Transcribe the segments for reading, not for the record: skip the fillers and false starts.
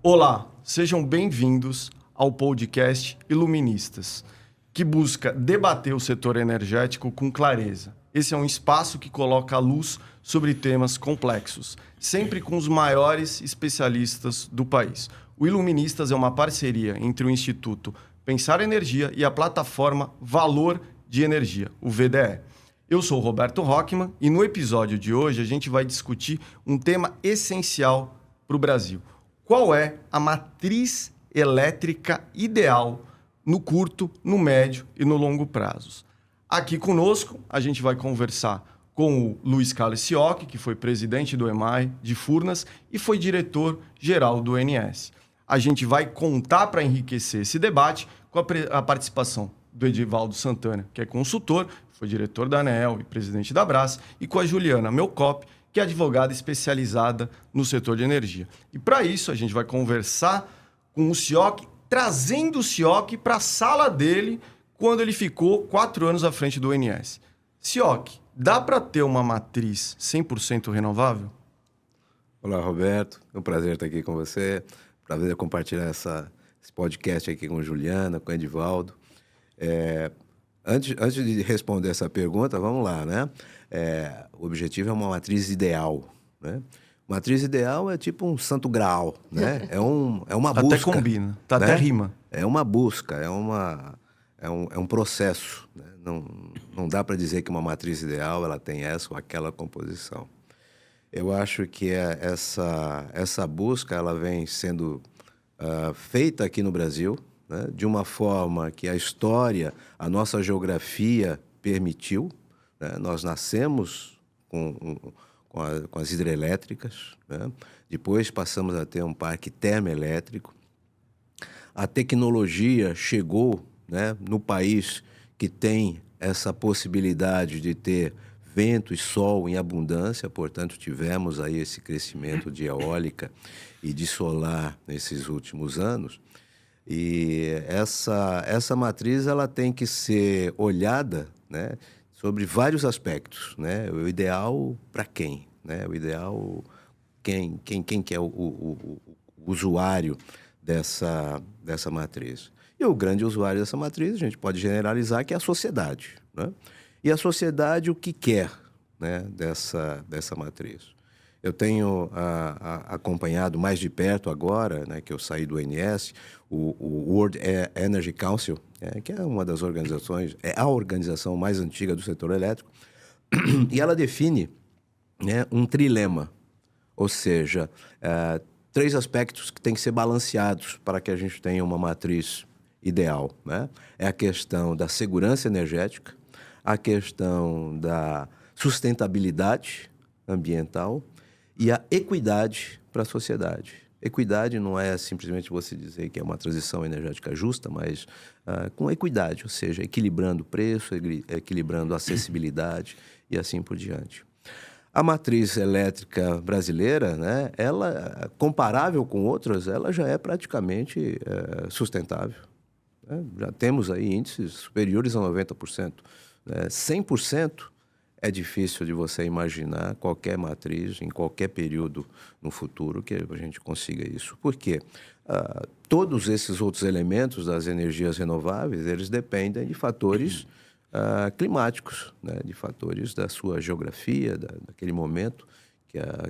Olá, sejam bem-vindos ao podcast Iluministas, que busca debater o setor energético com clareza. Esse é um espaço que coloca a luz sobre temas complexos, sempre com os maiores especialistas do país. O Iluministas é uma parceria entre o Instituto Pensar Energia e a plataforma Valor de Energia, o VDE. Eu sou o Roberto Rockman e no episódio de hoje a gente vai discutir um tema essencial para o Brasil. Qual é a matriz elétrica ideal no curto, no médio e no longo prazos? Aqui conosco a gente vai conversar com o Luiz Carlos Siocchi, que foi presidente do EMAI de Furnas e foi diretor-geral do ONS. A gente vai contar para enriquecer esse debate com a participação do Edivaldo Santana, que é consultor, foi diretor da ANEEL e presidente da Brás, e com a Juliana Melcop, que é advogada especializada no setor de energia. E para isso a gente vai conversar com o Siocchi, trazendo o Siocchi para a sala dele quando ele ficou 4 anos à frente do ONS. Siocchi, dá para ter uma matriz 100% renovável? Olá, Roberto. É um prazer estar aqui com você. Prazer compartilhar esse podcast aqui com a Juliana, com o Edivaldo. Antes de responder essa pergunta, vamos lá, né? O objetivo é uma matriz ideal, né? Matriz ideal é tipo um santo graal, né? É uma busca. Até combina, tá, né? Até rima. É uma busca, é um processo, né? Não dá para dizer que uma matriz ideal ela tem essa ou aquela composição. Eu acho que essa busca ela vem sendo feita aqui no Brasil, né? De uma forma que a história, a nossa geografia permitiu, né? Nós nascemos com as hidrelétricas, né? Depois passamos a ter um parque termoelétrico. A tecnologia chegou, né, no país que tem essa possibilidade de ter vento e sol em abundância, portanto tivemos aí esse crescimento de eólica e de solar nesses últimos anos. E essa matriz ela tem que ser olhada, né, sobre vários aspectos, né? O ideal para quem, né? O ideal quem que é o usuário dessa matriz. E o grande usuário dessa matriz, a gente pode generalizar, que é a sociedade, né? E a sociedade o que quer, né, dessa matriz? Eu tenho acompanhado mais de perto agora, né, que eu saí do ONS, o World Energy Council, que é uma das organizações, é a organização mais antiga do setor elétrico, e ela define, né, um trilema, ou seja, 3 aspectos que têm que ser balanceados para que a gente tenha uma matriz ideal, né? É a questão da segurança energética, a questão da sustentabilidade ambiental e a equidade para a sociedade. Equidade não é simplesmente você dizer que é uma transição energética justa, mas com equidade, ou seja, equilibrando o preço, equilibrando a acessibilidade e assim por diante. A matriz elétrica brasileira, né, ela, comparável com outras, ela já é praticamente sustentável, né? Já temos aí índices superiores a 90%. 100% é difícil de você imaginar qualquer matriz, em qualquer período no futuro, que a gente consiga isso. Por quê? Todos esses outros elementos das energias renováveis, eles dependem de fatores climáticos, né? De fatores da sua geografia, daquele momento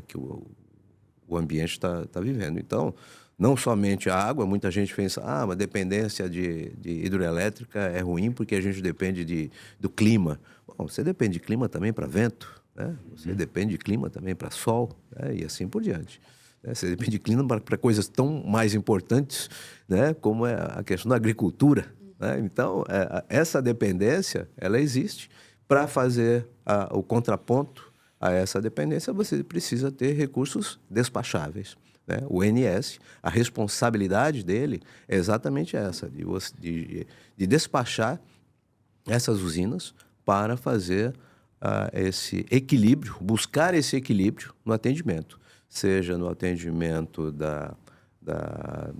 que o ambiente está vivendo. Então, não somente a água, muita gente pensa, uma dependência de hidroelétrica é ruim porque a gente depende do clima. Bom, você depende de clima também para vento, né? Você depende de clima também para sol, né? E assim por diante. Você depende de clima para coisas tão mais importantes, né, como é a questão da agricultura, né? Então, essa dependência, ela existe. Para fazer o contraponto a essa dependência, você precisa ter recursos despacháveis, né? O ONS, a responsabilidade dele é exatamente essa, de despachar essas usinas para fazer esse equilíbrio, buscar esse equilíbrio no atendimento, seja no atendimento da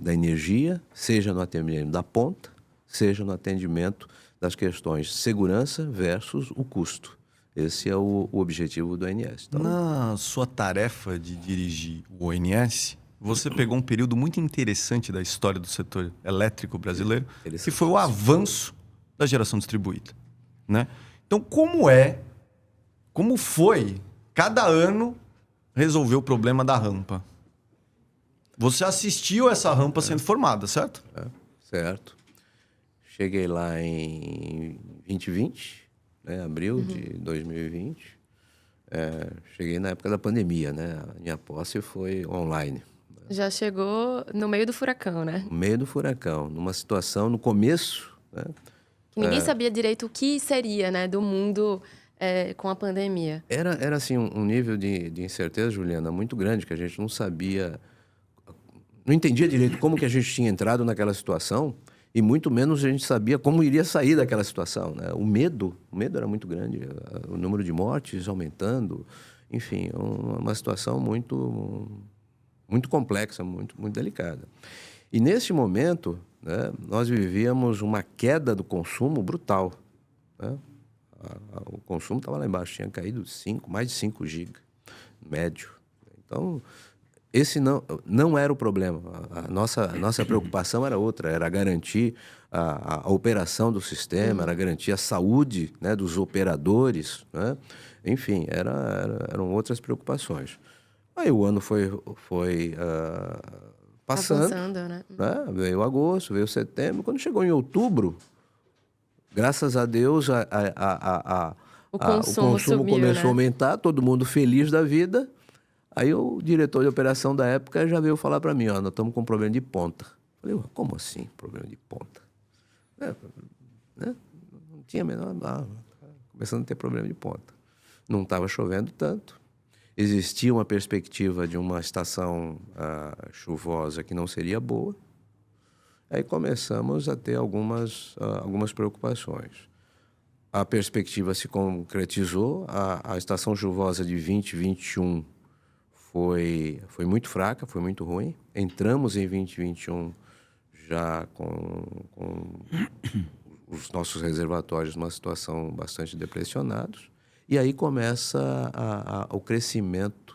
energia, seja no atendimento da ponta, seja no atendimento das questões de segurança versus o custo. Esse é o objetivo do ONS. Então, na sua tarefa de dirigir o ONS, você pegou um período muito interessante da história do setor elétrico brasileiro, Interessante. que foi o avanço da geração distribuída, né? Então, como foi cada ano resolver o problema da rampa? Você assistiu essa rampa sendo formada, certo? Certo. Cheguei lá em 2020, né? Abril de 2020. Cheguei na época da pandemia, né? A minha posse foi online. Já chegou no meio do furacão, né? No meio do furacão, numa situação, no começo, né? Que ninguém sabia direito o que seria, né, do mundo com a pandemia. Era assim, um nível de incerteza, Juliana, muito grande, que a gente não sabia, não entendia direito como que a gente tinha entrado naquela situação e muito menos a gente sabia como iria sair daquela situação, né? O medo era muito grande, o número de mortes aumentando, enfim, uma situação muito complexa, muito delicada. E nesse momento, né, nós vivíamos uma queda do consumo brutal, né? O consumo estava lá embaixo, tinha caído mais de 5 GB, médio. Então, esse não era o problema. A nossa preocupação era outra, era garantir a operação do sistema, era garantir a saúde, né, dos operadores, né? Enfim, eram outras preocupações. Aí o ano foi passando, Avançando, né? Veio agosto, veio setembro. Quando chegou em outubro, graças a Deus, O o consumo consumo subiu, começou né? a aumentar, todo mundo feliz da vida. Aí o diretor de operação da época já veio falar para mim, nós estamos com um problema de ponta. Falei, como assim, problema de ponta? Né? Não tinha a menor... começando a ter problema de ponta. Não estava chovendo tanto. Existia uma perspectiva de uma estação chuvosa que não seria boa. Aí começamos a ter algumas preocupações. A perspectiva se concretizou. A estação chuvosa de 2021 foi muito fraca, foi muito ruim. Entramos em 2021 já com os nossos reservatórios numa situação bastante depressionados. E aí começa o crescimento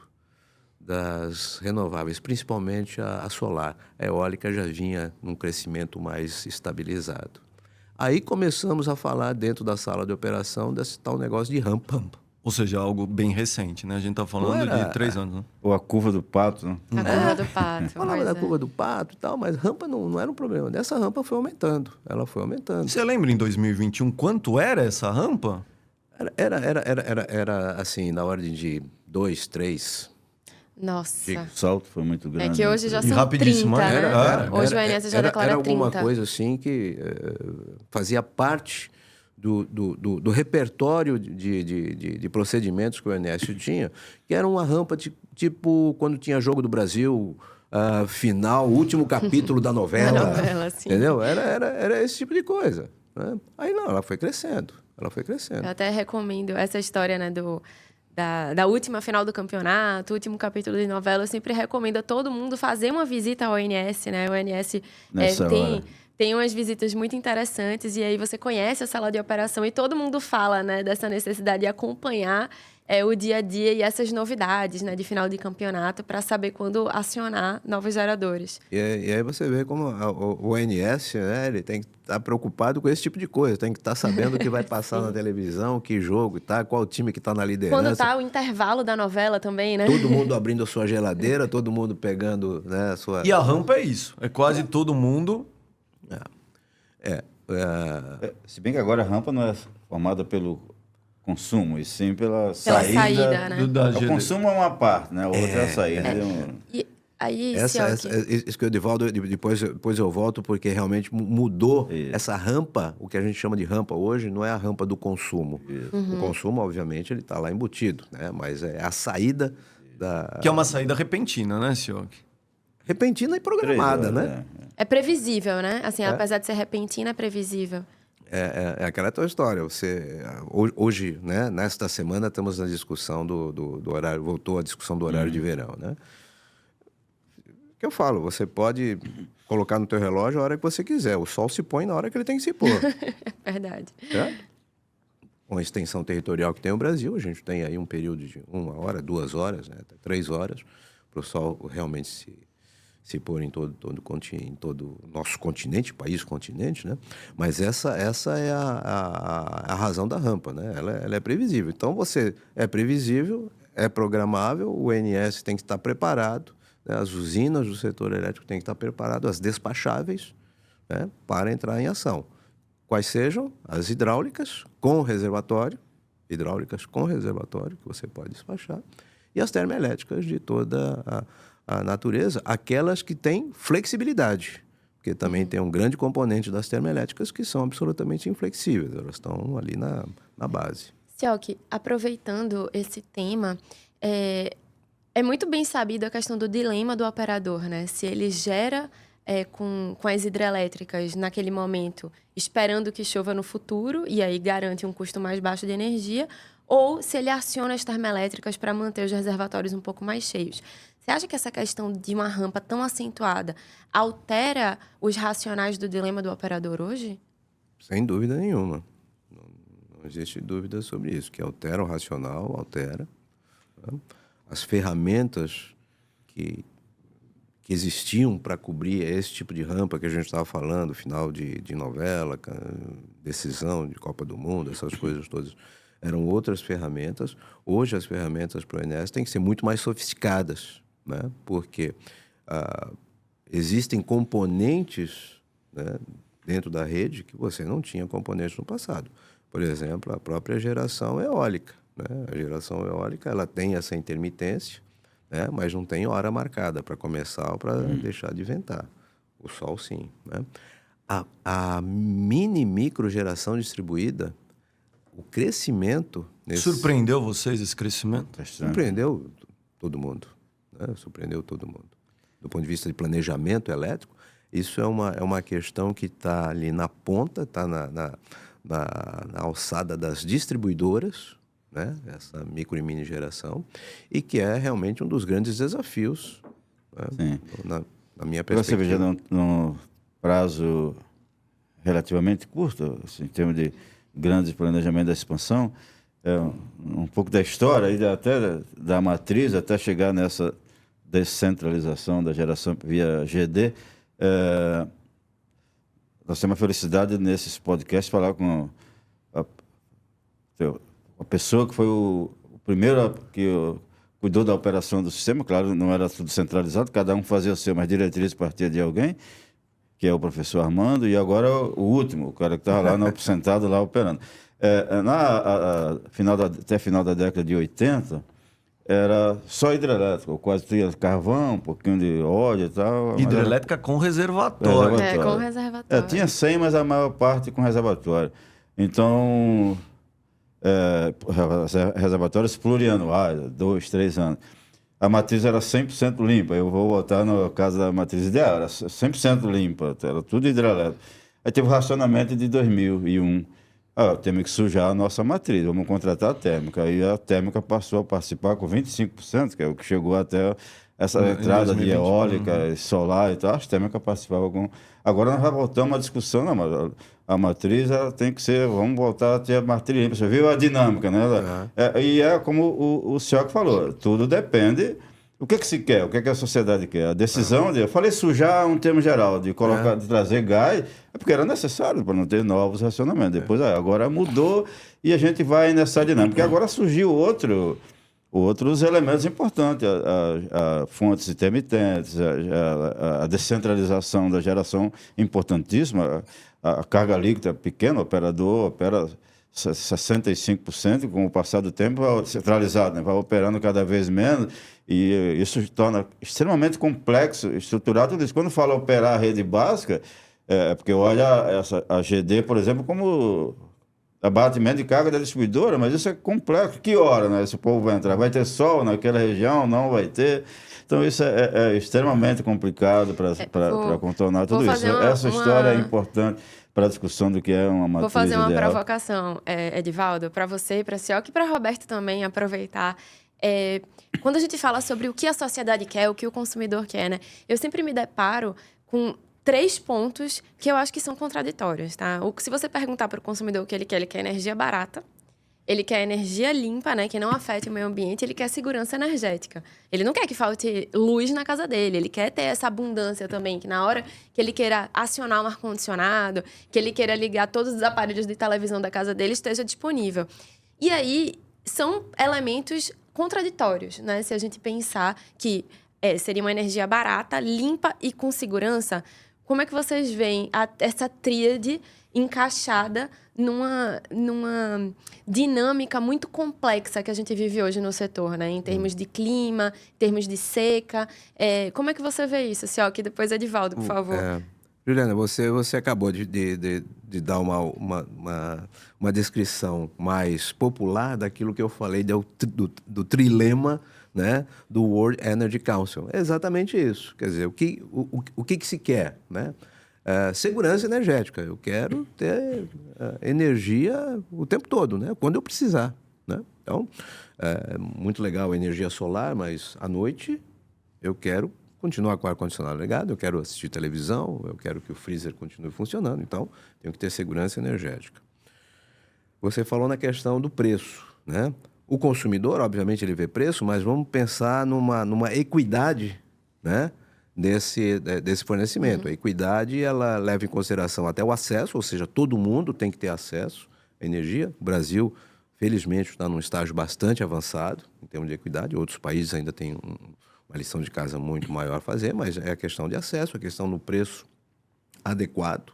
das renováveis, principalmente a solar. A eólica já vinha num crescimento mais estabilizado. Aí começamos a falar dentro da sala de operação desse tal negócio de rampa. Ou seja, algo bem recente, né? A gente está falando de 3 anos, né? Ou a curva do pato, né? A curva do pato. Falava pois da curva do pato e tal, mas rampa não era um problema. Nessa rampa foi aumentando, ela foi aumentando. Você lembra em 2021 quanto era essa rampa? Era assim, na ordem de 2, 3. Nossa. O salto foi muito grande. É que hoje já E são rapidíssimo, 30, né? né? Hoje o ONS já declara era 30. alguma coisa assim que fazia parte do repertório de procedimentos que o ONS tinha, que era uma rampa tipo quando tinha Jogo do Brasil, final, último capítulo da novela. Da novela, sim. Entendeu? Era esse tipo de coisa, né? Aí não, ela foi crescendo. Eu até recomendo essa história, né, da última final do campeonato, último capítulo de novela. Eu sempre recomendo a todo mundo fazer uma visita ao ONS, né? O ONS tem umas visitas muito interessantes e aí você conhece a sala de operação e todo mundo fala, né, dessa necessidade de acompanhar o dia a dia e essas novidades, né, de final de campeonato para saber quando acionar novos geradores. E aí você vê como o ONS, né, ele tem que estar preocupado com esse tipo de coisa, tem que estar sabendo o que vai passar na televisão, que jogo e tá, qual time que está na liderança. Quando tá o intervalo da novela também, né? Todo mundo abrindo a sua geladeira, todo mundo pegando, né, a sua... E a rampa é isso. É quase todo mundo... Se bem que agora a rampa não é formada pelo consumo, e sim pela saída. Né? O consumo é uma parte, né? A outra é a saída. E aí, Isso que o Edivaldo, depois eu volto, porque realmente mudou essa rampa, o que a gente chama de rampa hoje, não é a rampa do consumo. O consumo, obviamente, ele está lá embutido, né? Mas é a saída da... Que é uma saída repentina, né, Sioc? Repentina e programada, né? É previsível, né? Assim, apesar de ser repentina, é previsível. É aquela tua história. Hoje, né, nesta semana, estamos na discussão do horário, voltou a discussão do horário de verão, né? Que eu falo, você pode colocar no teu relógio a hora que você quiser. O sol se põe na hora que ele tem que se pôr. É verdade. Com a extensão territorial que tem o Brasil, a gente tem aí um período de 1 hora, 2 horas, né, até 3 horas, para o sol realmente se pôr em todo o nosso continente, continente, né? Mas essa é a razão da rampa, né? Ela é previsível. Então, você é previsível, é programável, o ONS tem que estar preparado, né? As usinas do setor elétrico têm que estar preparadas, as despacháveis, né? Para entrar em ação. Quais sejam as hidráulicas com reservatório, que você pode despachar, e as termoelétricas de toda a natureza, aquelas que têm flexibilidade, porque também tem um grande componente das termoelétricas que são absolutamente inflexíveis, elas estão ali na base. Sioc, aproveitando esse tema, é muito bem sabido a questão do dilema do operador, né? Se ele gera com as hidrelétricas naquele momento, esperando que chova no futuro, e aí garante um custo mais baixo de energia, ou se ele aciona as termoelétricas para manter os reservatórios um pouco mais cheios. Você acha que essa questão de uma rampa tão acentuada altera os racionais do dilema do operador hoje? Sem dúvida nenhuma. Não existe dúvida sobre isso, que altera o racional, altera. Né? As ferramentas que existiam para cobrir esse tipo de rampa que a gente estava falando, final de novela, decisão de Copa do Mundo, essas coisas todas, eram outras ferramentas. Hoje as ferramentas para o ONS têm que ser muito mais sofisticadas, né? Porque existem componentes, né, dentro da rede que você não tinha componentes no passado. Por exemplo, a própria geração eólica, né? A geração eólica ela tem essa intermitência, né? Mas não tem hora marcada para começar ou para deixar de ventar. O sol, sim, né? A micro geração distribuída, o crescimento... Surpreendeu vocês esse crescimento? Surpreendeu todo mundo, né? Surpreendeu todo mundo. Do ponto de vista de planejamento elétrico, isso é uma questão que está ali na ponta, está na alçada das distribuidoras, né? Essa micro e mini geração, e que é realmente um dos grandes desafios, né? Na minha perspectiva. Você veja num prazo relativamente curto, assim, em termos de grandes planejamentos da expansão, um pouco da história, e até da matriz, até chegar nessa descentralização da geração via GD. Nós temos a felicidade nesses podcasts falar com a pessoa que foi o primeiro que cuidou da operação do sistema. Claro, não era tudo centralizado, cada um fazia o seu, mas diretriz partia de alguém, que é o professor Armando, e agora o último, o cara que estava lá sentado lá operando. Até final da década de 80, era só hidrelétrica, quase tinha carvão, um pouquinho de óleo e tal. Hidrelétrica com reservatório. Com reservatório. Tinha 100, mas a maior parte com reservatório. Então, reservatórios plurianuais, 2, 3 anos. A matriz era 100% limpa. Eu vou botar no caso da matriz ideal, era 100% limpa, era tudo hidrelétrico. Aí teve o racionamento de 2001. Temos que sujar a nossa matriz, vamos contratar a térmica. Aí a térmica passou a participar com 25%, que é o que chegou até essa entrada de eólica, solar e tal. As térmicas participavam com... Agora nós voltamos à discussão, não, mas a matriz ela tem que ser... Vamos voltar a ter a matriz limpa. Você viu a dinâmica, né? E é como o Sioc falou, tudo depende... O que se quer? O que a sociedade quer? A decisão eu falei sujar um termo geral, de colocar, de trazer gás, porque era necessário para não ter novos racionamentos. Depois, agora mudou e a gente vai nessa dinâmica. E agora surgiu outros elementos importantes, a fontes intermitentes, a descentralização da geração importantíssima, a carga líquida pequena, o operador opera 65%, com o passar do tempo centralizado, né? Vai operando cada vez menos, e isso torna extremamente complexo estruturar tudo isso. Quando fala operar a rede básica, porque olha a GD, por exemplo, como abatimento de carga da distribuidora, mas isso é complexo. Que hora, né, esse povo vai entrar? Vai ter sol naquela região? Não vai ter? Então isso é extremamente complicado para contornar tudo isso. Essa história é importante para a discussão do que é uma matriz. Vou fazer uma ideal. provocação, Edivaldo, para você, para o Sioc e para Roberto também, aproveitar. Quando a gente fala sobre o que a sociedade quer, o que o consumidor quer, né? Eu sempre me deparo com 3 pontos que eu acho que são contraditórios, tá? Se você perguntar para o consumidor o que ele quer energia barata, Ele quer energia limpa, né, que não afete o meio ambiente, ele quer segurança energética. Ele não quer que falte luz na casa dele, ele quer ter essa abundância também, que na hora que ele queira acionar um ar-condicionado, que ele queira ligar todos os aparelhos de televisão da casa dele, esteja disponível. E aí, são elementos contraditórios, né? Se a gente pensar que seria uma energia barata, limpa e com segurança, como é que vocês veem essa tríade encaixada numa dinâmica muito complexa que a gente vive hoje no setor, né? Em termos de clima, em termos de seca. Como é que você vê isso, Sioc? Depois, Edivaldo, por favor. Juliana, você acabou de dar uma descrição mais popular daquilo que eu falei do trilema, né, do World Energy Council. É exatamente isso. Quer dizer, o que se quer, né? Segurança energética. Eu quero ter energia o tempo todo, né? Quando eu precisar, né? Então, muito legal a energia solar, mas à noite eu quero continuar com o ar-condicionado ligado, eu quero assistir televisão, eu quero que o freezer continue funcionando. Então, tenho que ter segurança energética. Você falou na questão do preço, né? O consumidor, obviamente, ele vê preço, mas vamos pensar numa equidade, né, desse fornecimento. A equidade, ela leva em consideração até o acesso, ou seja, todo mundo tem que ter acesso à energia. O Brasil, felizmente, está num estágio bastante avançado em termos de equidade. Outros países ainda têm uma lição de casa muito maior a fazer, mas é a questão de acesso, a questão do preço adequado,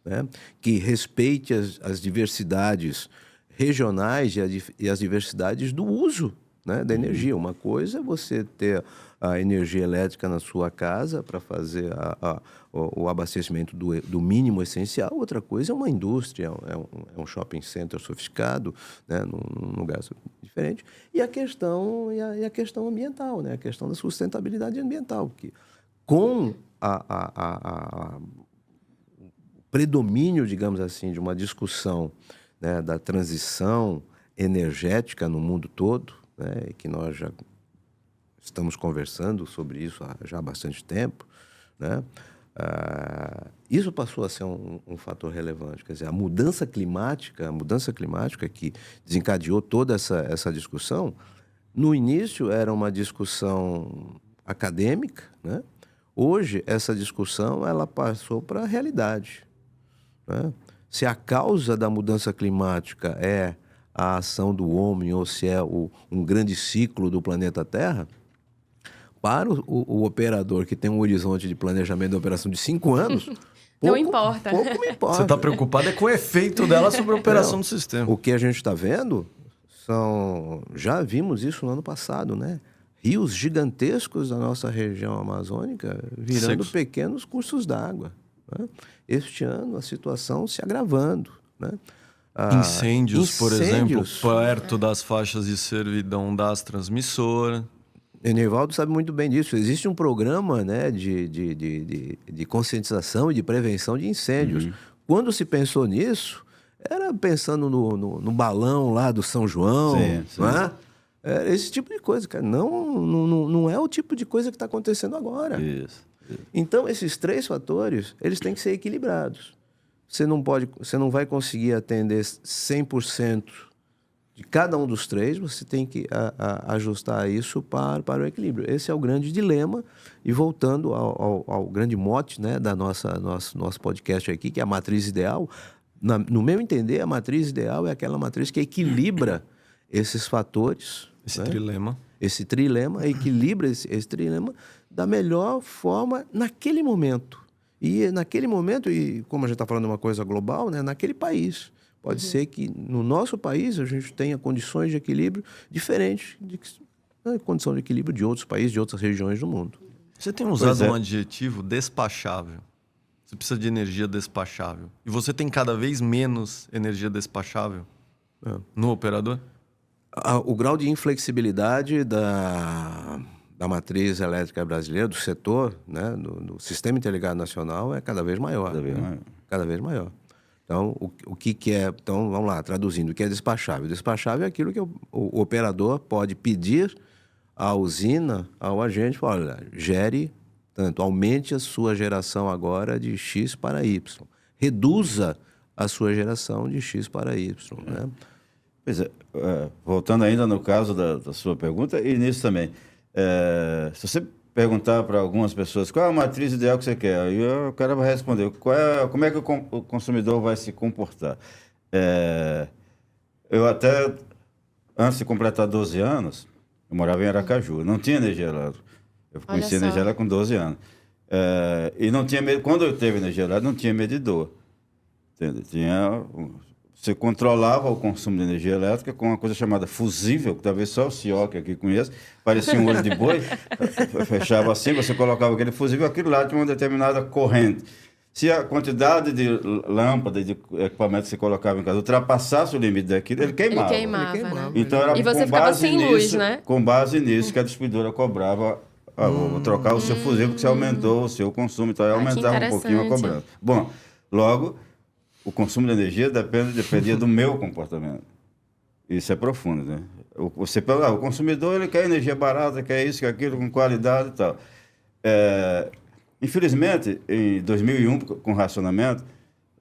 né, que respeite as diversidades regionais e as diversidades do uso, né, da energia. Uma coisa é você ter a energia elétrica na sua casa para fazer o abastecimento do mínimo essencial. Outra coisa é uma indústria, é um shopping center sofisticado, né, num lugar diferente. E a questão ambiental, né, a questão da sustentabilidade ambiental, que com o predomínio, digamos assim, de uma discussão, né, da transição energética no mundo todo, né, e que nós já estamos conversando sobre isso já há bastante tempo, né? Isso passou a ser um fator relevante. Quer dizer, a mudança climática que desencadeou toda essa discussão, no início era uma discussão acadêmica, né? Hoje, essa discussão ela passou para a realidade, né? Se a causa da mudança climática é a ação do homem ou se é um grande ciclo do planeta Terra, para o operador que tem um horizonte de planejamento de operação de 5 anos, não importa. Pouco me importa. Você está preocupado com o efeito dela sobre a operação do sistema. O que a gente está vendo já vimos isso no ano passado, né? Rios gigantescos da nossa região amazônica virando pequenos cursos d'água, né? Este ano a situação se agravando, né? Incêndios, por exemplo, perto das faixas de servidão das transmissoras. Enivaldo sabe muito bem disso. Existe um programa, né, de conscientização e de prevenção de incêndios. Quando se pensou nisso, era pensando no balão lá do São João, né? Esse tipo de coisa, cara. Não é o tipo de coisa que está acontecendo agora. Isso. Então, esses 3 fatores, eles têm que ser equilibrados. Você não vai conseguir atender 100% de cada um dos 3, você tem que ajustar isso para o equilíbrio. Esse é o grande dilema. E voltando ao grande mote, né, da nosso podcast aqui, que é a matriz ideal, no meu entender, a matriz ideal é aquela matriz que equilibra esses fatores. Esse trilema, equilibra esse trilema da melhor forma naquele momento. E naquele momento, e como a gente está falando de uma coisa global, né, naquele país. Pode ser que no nosso país a gente tenha condições de equilíbrio diferentes da condição de equilíbrio de outros países, de outras regiões do mundo. Você tem usado um adjetivo despachável. Você precisa de energia despachável. E você tem cada vez menos energia despachável no operador? O grau de inflexibilidade da matriz elétrica brasileira, do setor, né, do Sistema Interligado Nacional, é cada vez maior. Cada vez maior. Então, o que é... Então, vamos lá, traduzindo. O que é despachável? Despachável é aquilo que o operador pode pedir à usina, ao agente, olha, aumente a sua geração agora de X para Y. Reduza a sua geração de X para Y, né? Pois é, voltando ainda no caso da sua pergunta, e nisso também, se você perguntar para algumas pessoas qual é a matriz ideal que você quer, aí o cara vai responder como é que o consumidor vai se comportar. Eu até, antes de completar 12 anos, eu morava em Aracaju, não tinha energia elétrica. Eu conheci energia elétrica com 12 anos. E não tinha, quando eu teve energia elétrica, não tinha medidor. Você controlava o consumo de energia elétrica com uma coisa chamada fusível, que talvez só o senhor que aqui conhece, parecia um olho de boi, fechava assim, você colocava aquele fusível, aquilo lá tinha uma determinada corrente. Se a quantidade de lâmpada, de equipamento que você colocava em casa ultrapassasse o limite daquilo, ele queimava. Ele queimava. Né? Então, era e você ficava sem luz, né? Com base nisso que a distribuidora cobrava, vou trocar o seu fusível, porque você aumentou o seu consumo, então ia aumentar um pouquinho a cobrança. Bom, logo, o consumo de energia dependia do meu comportamento. Isso é profundo, né? O consumidor, ele quer energia barata, quer isso, quer aquilo, com qualidade e tal. Infelizmente, em 2001, com racionamento,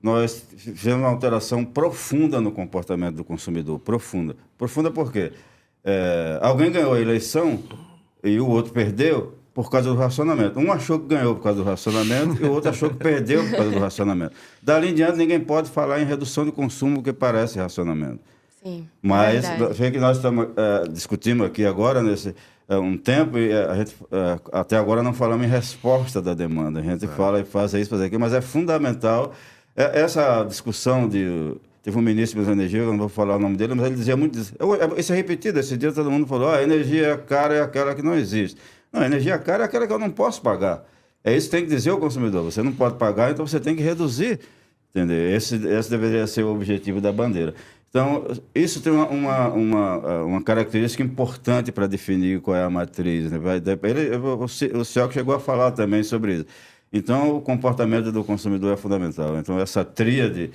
nós fizemos uma alteração profunda no comportamento do consumidor. Profunda. Profunda por quê? Alguém ganhou a eleição e o outro perdeu por causa do racionamento. Um achou que ganhou por causa do racionamento e o outro achou que perdeu por causa do racionamento. Dali em diante, ninguém pode falar em redução de consumo que parece racionamento. Sim, mas que nós estamos discutindo aqui agora, nesse um tempo, e a gente até agora não falamos em resposta da demanda. A gente fala e faz isso, faz aquilo, mas é fundamental. Essa discussão teve um ministro da energia, eu não vou falar o nome dele, mas ele dizia muito... Isso é repetido, esse dia todo mundo falou, a energia cara é aquela que não existe. Não, a energia cara é aquela que eu não posso pagar. É isso que tem que dizer ao consumidor. Você não pode pagar, então você tem que reduzir. Entendeu? Esse deveria ser o objetivo da bandeira. Então, isso tem uma característica importante para definir qual é a matriz. Né? O Celso chegou a falar também sobre isso. Então, o comportamento do consumidor é fundamental. Então, essa tríade...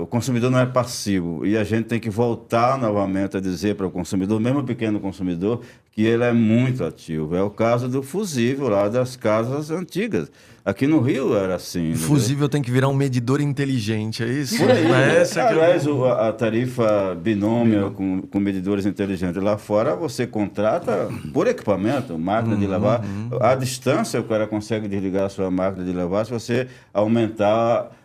o consumidor não é passivo e a gente tem que voltar novamente a dizer para o consumidor, mesmo o pequeno consumidor, que ele é muito ativo. É o caso do fusível lá das casas antigas. Aqui no Rio era assim. O fusível tem que virar um medidor inteligente, é isso? Aliás, a tarifa binômio com medidores inteligentes. Lá fora você contrata por equipamento, máquina de lavar. À distância o cara consegue desligar a sua máquina de lavar se você aumentar...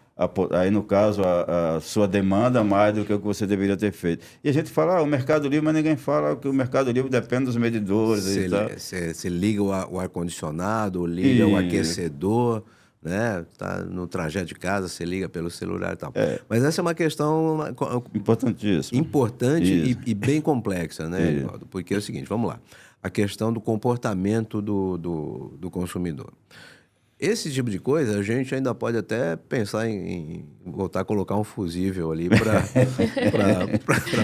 Aí, no caso, a sua demanda mais do que o que você deveria ter feito. E a gente fala, o Mercado Livre, mas ninguém fala que o Mercado Livre depende dos medidores. Você liga o ar-condicionado, liga o aquecedor, né? Tá no trajeto de casa, você liga pelo celular e tal. Mas essa é uma questão importantíssima. Importante e bem complexa, né, Edvaldo? Porque é o seguinte, vamos lá. A questão do comportamento do consumidor. Esse tipo de coisa, a gente ainda pode até pensar em voltar a colocar um fusível ali para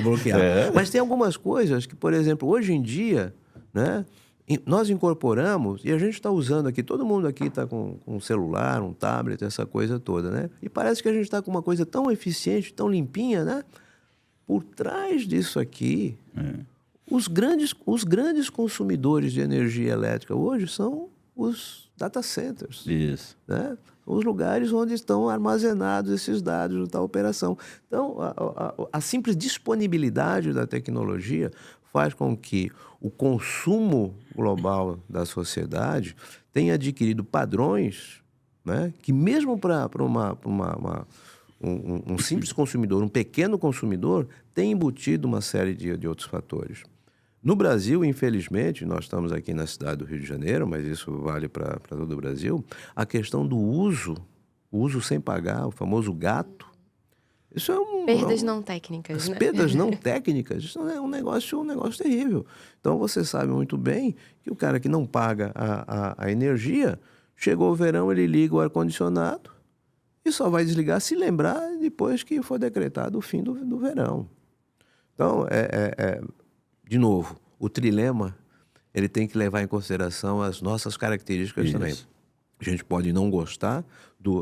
bloquear. Mas tem algumas coisas que, por exemplo, hoje em dia, né, nós incorporamos, e a gente está usando aqui, todo mundo aqui está com um celular, um tablet, essa coisa toda, né? E parece que a gente está com uma coisa tão eficiente, tão limpinha, né? Por trás disso aqui, os grandes consumidores de energia elétrica hoje são os data centers. Isso. Né? Os lugares onde estão armazenados esses dados da operação. Então, a simples disponibilidade da tecnologia faz com que o consumo global da sociedade tenha adquirido padrões, né, que mesmo para um simples consumidor, um pequeno consumidor, tem embutido uma série de outros fatores. No Brasil, infelizmente, nós estamos aqui na cidade do Rio de Janeiro, mas isso vale para todo o Brasil, a questão do uso sem pagar, o famoso gato, isso é perdas não técnicas, né? Perdas não técnicas, isso é um negócio terrível. Então, você sabe muito bem que o cara que não paga a energia, chegou o verão, ele liga o ar-condicionado e só vai desligar se lembrar depois que for decretado o fim do verão. Então, de novo, o trilema, ele tem que levar em consideração as nossas características também. A gente pode não gostar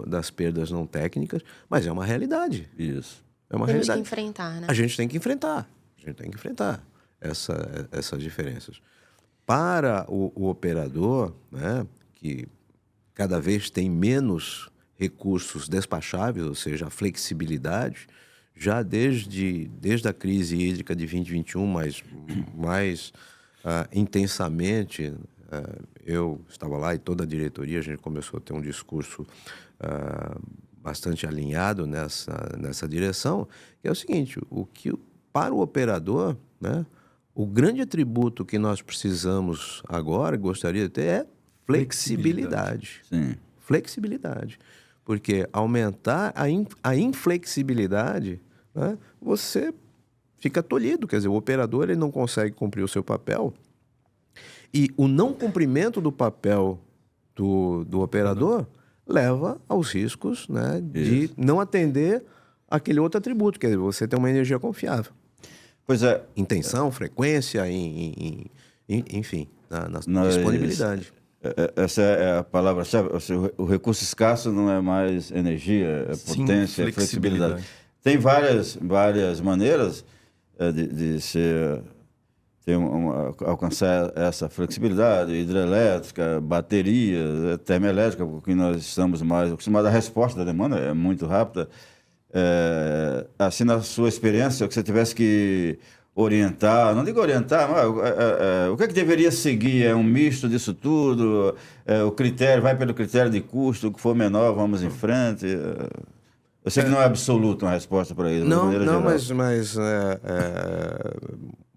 das perdas não técnicas, mas é uma realidade. Isso. É uma realidade. Temos que enfrentar, né? A gente tem que enfrentar essas diferenças. Para o operador, né, que cada vez tem menos recursos despacháveis, ou seja, a flexibilidade, já desde a crise hídrica de 2021, mas mais intensamente, eu estava lá e toda a diretoria, a gente começou a ter um discurso bastante alinhado nessa direção, que é o seguinte, para o operador, né, o grande atributo que nós precisamos agora, gostaria de ter, é flexibilidade. Sim. Flexibilidade. Porque aumentar a inflexibilidade, né, você fica tolhido. Quer dizer, o operador ele não consegue cumprir o seu papel. E o não cumprimento do papel do operador leva aos riscos, né, de não atender aquele outro atributo. Quer dizer, você tem uma energia confiável. Pois é. Intenção, frequência, enfim, na disponibilidade. Essa é a palavra-chave. O recurso escasso não é mais energia, é potência, é flexibilidade. Tem várias maneiras de ser... alcançar essa flexibilidade, hidrelétrica, bateria, termoelétrica, porque nós estamos mais acostumados. A resposta da demanda é muito rápida. Assim, na sua experiência, que você tivesse que orientar, não digo orientar, mas o que é que deveria seguir? É um misto disso tudo? O critério, vai pelo critério de custo, o que for menor, vamos em frente? Eu sei que não é absoluto uma resposta para isso. Não, mas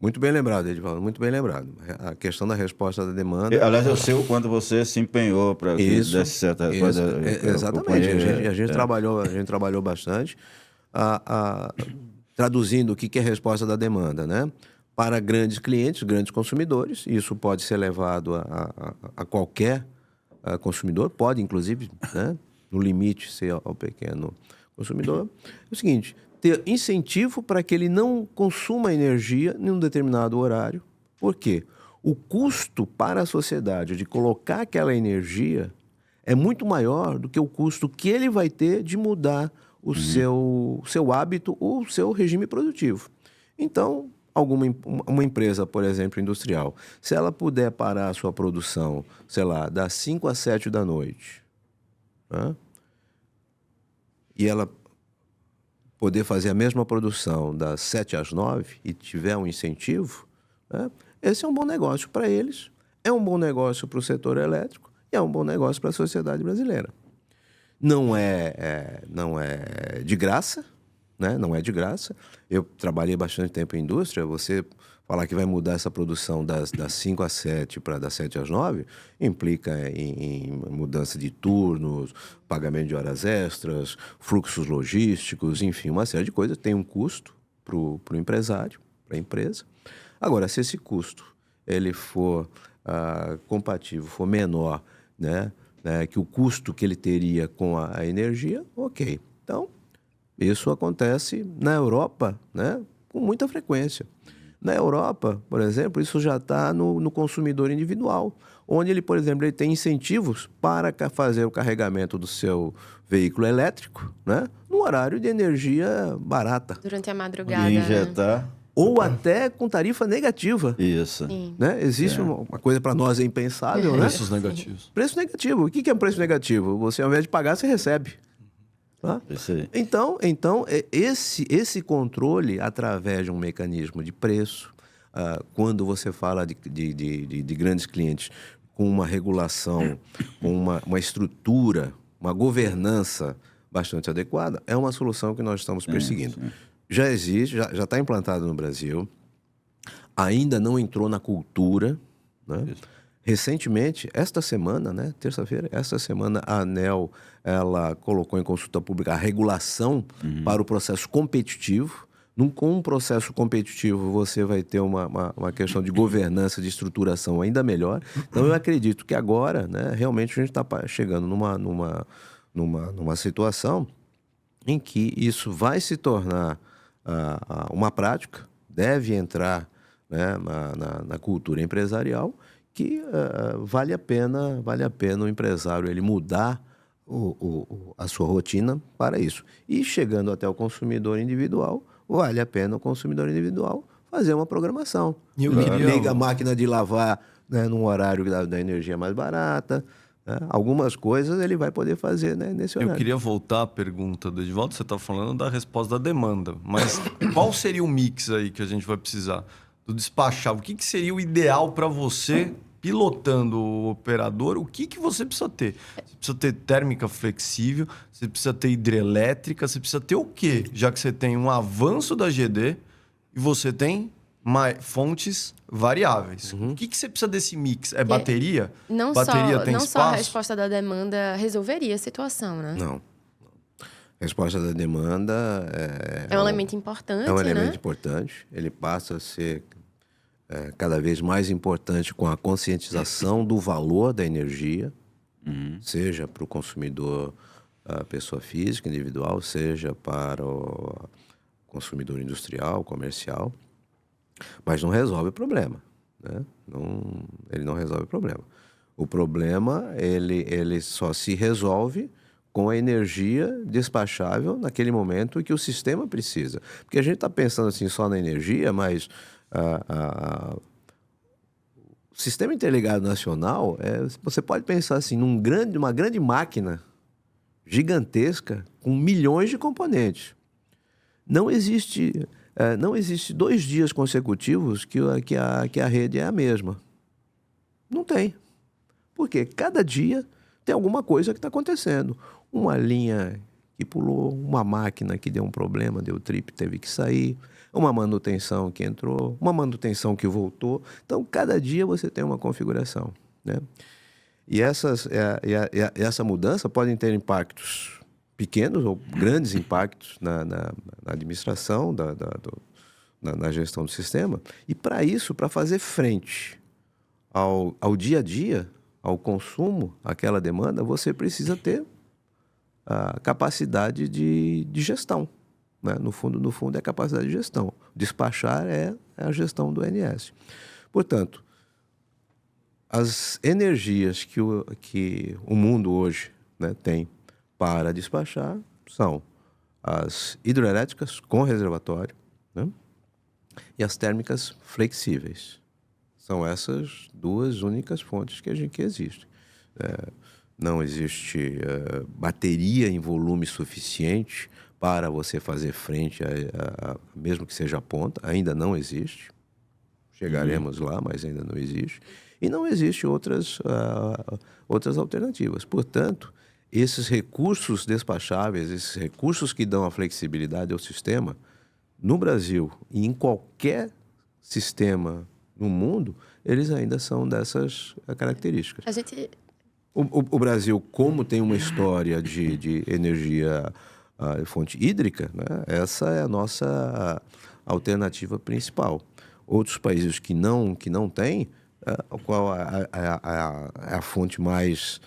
muito bem lembrado, Edivaldo, muito bem lembrado. A questão da resposta da demanda... Aliás, eu sei o quanto você se empenhou para que desse certa resposta. Exatamente, a gente trabalhou bastante, traduzindo o que é a resposta da demanda, né? Para grandes clientes, grandes consumidores, isso pode ser levado a qualquer consumidor, pode inclusive, né, no limite, ser ao pequeno consumidor. É o seguinte... ter incentivo para que ele não consuma energia em um determinado horário. Por quê? O custo para a sociedade de colocar aquela energia é muito maior do que o custo que ele vai ter de mudar o seu hábito ou o seu regime produtivo. Então, uma empresa, por exemplo, industrial, se ela puder parar a sua produção, sei lá, das 5 às 7 da noite, né? E ela poder fazer a mesma produção das 7 às 9 e tiver um incentivo, né? Esse é um bom negócio para eles, é um bom negócio para o setor elétrico e é um bom negócio para a sociedade brasileira. Não é de graça, né? Não é de graça. Eu trabalhei bastante tempo em indústria, você falar que vai mudar essa produção das 5 às 7 para das 7 às 9 implica em mudança de turnos, pagamento de horas extras, fluxos logísticos, enfim, uma série de coisas. Tem um custo para o empresário, para a empresa. Agora, se esse custo ele for compatível, for menor, né, que o custo que ele teria com a energia, ok. Então, isso acontece na Europa, né, com muita frequência. Na Europa, por exemplo, isso já está no consumidor individual, onde ele, por exemplo, ele tem incentivos para fazer o carregamento do seu veículo elétrico, né, no horário de energia barata. Durante a madrugada. E injetar. Ou até com tarifa negativa. Isso. Né? Existe uma coisa para nós é impensável, né? Preços negativos. Preço negativo. O que é um preço negativo? Você, ao invés de pagar, você recebe. Tá? Isso aí. Então esse controle, através de um mecanismo de preço, quando você fala de grandes clientes com uma regulação, com uma estrutura, uma governança bastante adequada, é uma solução que nós estamos perseguindo. Sim. Já existe, já está implantado no Brasil, ainda não entrou na cultura, né? Recentemente, esta semana, né, terça-feira, esta semana a ANEEL ela colocou em consulta pública a regulação para o processo competitivo. Com um processo competitivo, você vai ter uma questão de governança, de estruturação ainda melhor. Então, eu acredito que agora, né, realmente a gente está chegando numa situação em que isso vai se tornar uma prática, deve entrar, né, na cultura empresarial, que vale a pena o empresário ele mudar a sua rotina para isso. E chegando até o consumidor individual, vale a pena o consumidor individual fazer uma programação. Liga a máquina de lavar, né, num horário da energia mais barata, né? Algumas coisas ele vai poder fazer, né, nesse horário. Eu queria voltar à pergunta do Edivaldo. Você está falando da resposta da demanda, mas qual seria o mix aí que a gente vai precisar do despachável? O que seria o ideal para você, pilotando o operador? O que você precisa ter? Você precisa ter térmica flexível, você precisa ter hidrelétrica, você precisa ter o quê? Já que você tem um avanço da GD e você tem fontes variáveis. O que você precisa desse mix? É bateria? Não Bateria só, tem não espaço? só a resposta da demanda resolveria a situação, né? Não. A resposta da demanda É um elemento importante, é um elemento né? importante. Ele passa a ser cada vez mais importante com a conscientização do valor da energia, seja para o consumidor, a pessoa física, individual, seja para o consumidor industrial, comercial. Mas não resolve o problema, né? Ele não resolve o problema. O problema, ele só se resolve com a energia despachável naquele momento que o sistema precisa. Porque a gente está pensando assim só na energia, mas o Sistema Interligado Nacional, você pode pensar assim, numa grande máquina gigantesca com milhões de componentes. Não existe 2 dias consecutivos que a rede é a mesma. Não tem. Porque cada dia tem alguma coisa que está acontecendo. Uma linha que pulou, uma máquina que deu um problema, deu trip, teve que sair, uma manutenção que entrou, uma manutenção que voltou. Então, cada dia você tem uma configuração, né? E essa mudança pode ter impactos pequenos ou grandes impactos na administração, na gestão do sistema. E para isso, para fazer frente ao dia a dia, ao consumo, àquela demanda, você precisa ter a capacidade de gestão, né? No fundo é a capacidade de gestão. Despachar é a gestão do ONS. Portanto, as energias que o mundo hoje, né, tem para despachar são as hidroelétricas com reservatório, né, e as térmicas flexíveis. São essas 2 únicas fontes que existem. Não existe bateria em volume suficiente para você fazer frente mesmo que seja a ponta, ainda não existe. Chegaremos lá, mas ainda não existe. E não existem outras alternativas. Portanto, esses recursos despacháveis, esses recursos que dão a flexibilidade ao sistema, no Brasil e em qualquer sistema no mundo, eles ainda são dessas características. O Brasil, como tem uma história de energia fonte hídrica, né, essa é a nossa alternativa principal. Outros países que não têm, qual é a fonte mais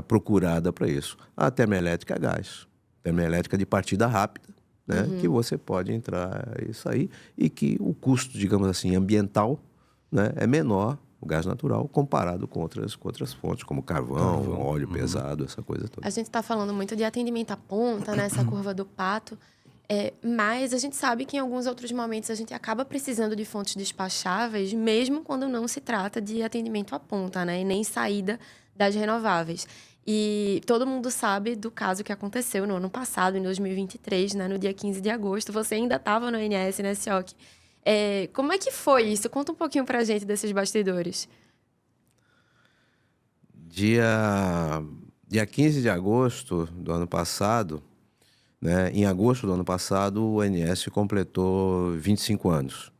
procurada para isso? A termoelétrica a gás. Termoelétrica de partida rápida, né, que você pode entrar e sair, e que o custo, digamos assim, ambiental, né, é menor, o gás natural, comparado com outras fontes, como carvão, óleo pesado, essa coisa toda. A gente está falando muito de atendimento à ponta, né, essa curva do pato, mas a gente sabe que em alguns outros momentos a gente acaba precisando de fontes despacháveis, mesmo quando não se trata de atendimento à ponta, né, e nem saída das renováveis. E todo mundo sabe do caso que aconteceu no ano passado, em 2023, né, no dia 15 de agosto. Você ainda estava no ONS, né, Sioc? Como é que foi isso? Conta um pouquinho pra gente desses bastidores. Dia 15 de agosto do ano passado, né, em agosto do ano passado, o ONS completou 25 anos.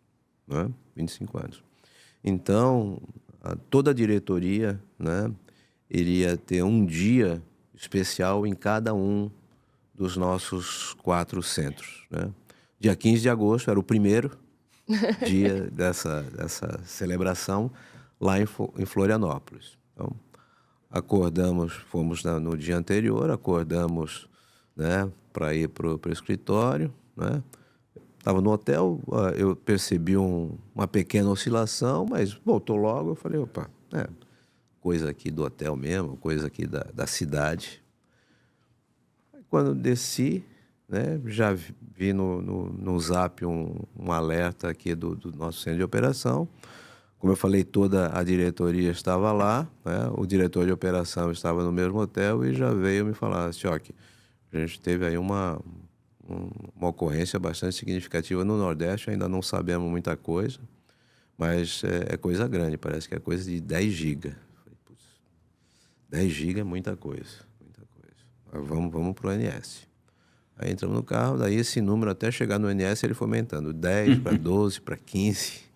Né? 25 anos. Então, toda a diretoria, né, iria ter um dia especial em cada um dos nossos 4 centros. Né? Dia 15 de agosto era o primeiro dia dessa celebração lá em Florianópolis. Então, fomos no dia anterior, acordamos, né, para ir para o escritório, né? Estava no hotel, eu percebi uma pequena oscilação, mas voltou logo. Eu falei, opa, coisa aqui do hotel mesmo, coisa aqui da cidade. Quando desci, né, já vi no Zap um alerta aqui do nosso centro de operação, Como eu falei, toda a diretoria estava lá, né? O diretor de operação estava no mesmo hotel e já veio me falar, Choque, a gente teve aí uma ocorrência bastante significativa no Nordeste, ainda não sabemos muita coisa, mas é coisa grande, parece que é coisa de 10 gigas. 10 gigas é muita coisa, muita coisa. Vamos para o ONS. Aí entramos no carro, daí esse número até chegar no ONS ele foi aumentando, 10 para 12, para 15.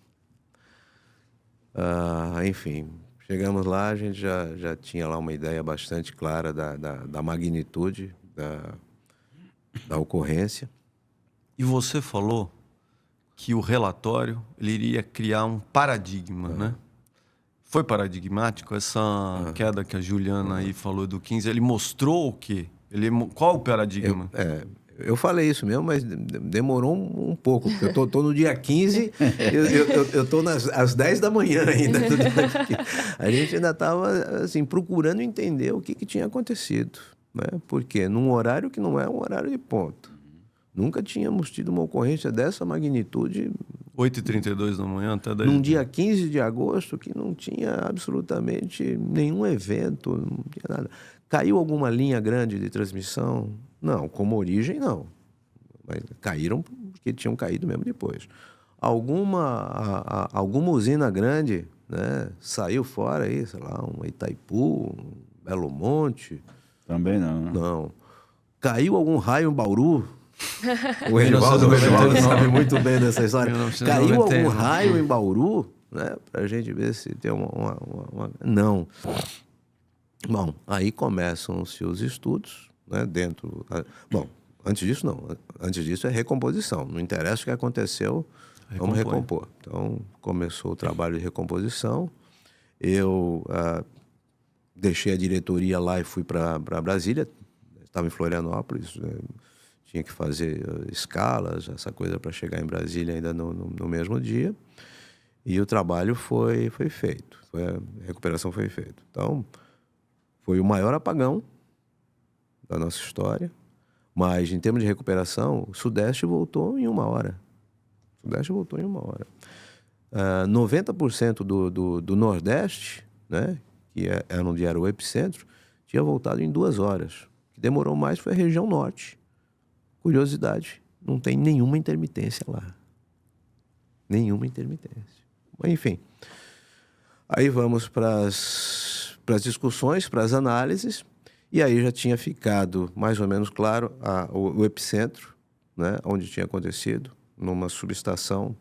Enfim, chegamos lá, a gente já tinha lá uma ideia bastante clara da magnitude da ocorrência. E você falou que o relatório ele iria criar um paradigma, né? Foi paradigmático essa queda que a Juliana aí falou do 15? Ele mostrou o quê? Qual o paradigma? Eu falei isso mesmo, mas demorou um pouco, porque eu tô no dia 15, eu tô às 10 da manhã ainda. A gente ainda estava assim, procurando entender o que tinha acontecido, né? Porque num horário que não é um horário de ponta. Nunca tínhamos tido uma ocorrência dessa magnitude. 8h32 da manhã até 10 num dia 15 de agosto, que não tinha absolutamente nenhum evento, não tinha nada. Caiu alguma linha grande de transmissão? Não, como origem, não. Mas caíram porque tinham caído mesmo depois. Alguma usina grande, né, saiu fora aí, sei lá, um Itaipu, um Belo Monte? Também não, né? Não. Caiu algum raio em Bauru? O Edivaldo sabe muito bem dessa história. Caiu algum raio em Bauru, né, para a gente ver se tem uma... Não. Bom, aí começam-se os estudos, né, dentro... Bom, antes disso não. Antes disso é recomposição. Não interessa o que aconteceu, vamos recompor. Então, começou o trabalho de recomposição. Eu deixei a diretoria lá e fui para Brasília. Estava em Florianópolis, tinha que fazer escalas, essa coisa para chegar em Brasília ainda no mesmo dia. E o trabalho foi feito. A recuperação foi feita. Então, foi o maior apagão da nossa história. Mas, em termos de recuperação, o Sudeste voltou em 1 hora. O Sudeste voltou em 1 hora. 90% do Nordeste, né, que era onde era o epicentro, tinha voltado em 2 horas. O que demorou mais foi a região Norte. Curiosidade, não tem nenhuma intermitência lá. Nenhuma intermitência. Mas, enfim, aí vamos para as discussões, para as análises, e aí já tinha ficado mais ou menos claro o epicentro, né, onde tinha acontecido, numa subestação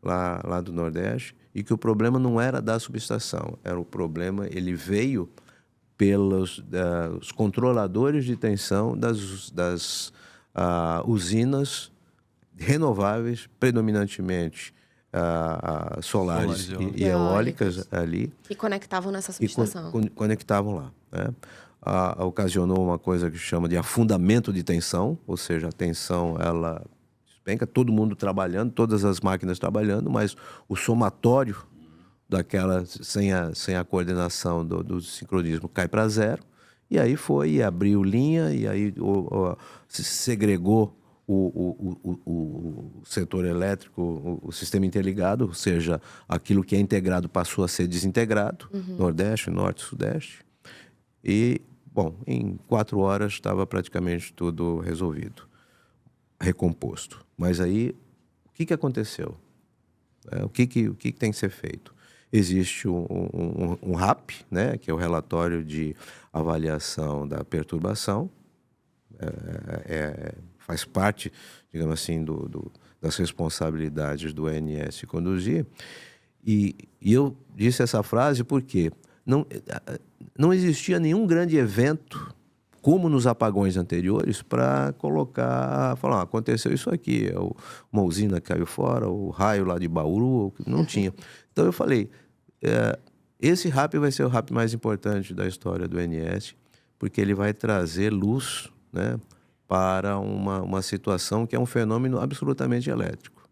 lá do Nordeste, e que o problema não era da subestação, era o problema, ele veio pelos os controladores de tensão das usinas renováveis, predominantemente solares e eólicas ali. E conectavam nessa subestação. Conectavam lá, né? Ocasionou uma coisa que chama de afundamento de tensão, ou seja, a tensão, ela despenca, todo mundo trabalhando, todas as máquinas trabalhando, mas o somatório daquela, sem a coordenação do sincronismo, cai para zero. E aí abriu linha, e aí se segregou o setor elétrico, o sistema interligado, ou seja, aquilo que é integrado passou a ser desintegrado, Nordeste, Norte, Sudeste. E, bom, em 4 horas estava praticamente tudo resolvido, recomposto. Mas aí, o que aconteceu? O que tem que ser feito? Existe um RAP, né, que é o relatório de avaliação da perturbação, faz parte, digamos assim, das responsabilidades do ONS conduzir. E eu disse essa frase porque não existia nenhum grande evento, como nos apagões anteriores, para falar, aconteceu isso aqui, uma usina caiu fora, o raio lá de Bauru, não tinha. Então eu falei, esse RAP vai ser o RAP mais importante da história do ONS, porque ele vai trazer luz, né, para uma situação que é um fenômeno absolutamente elétrico.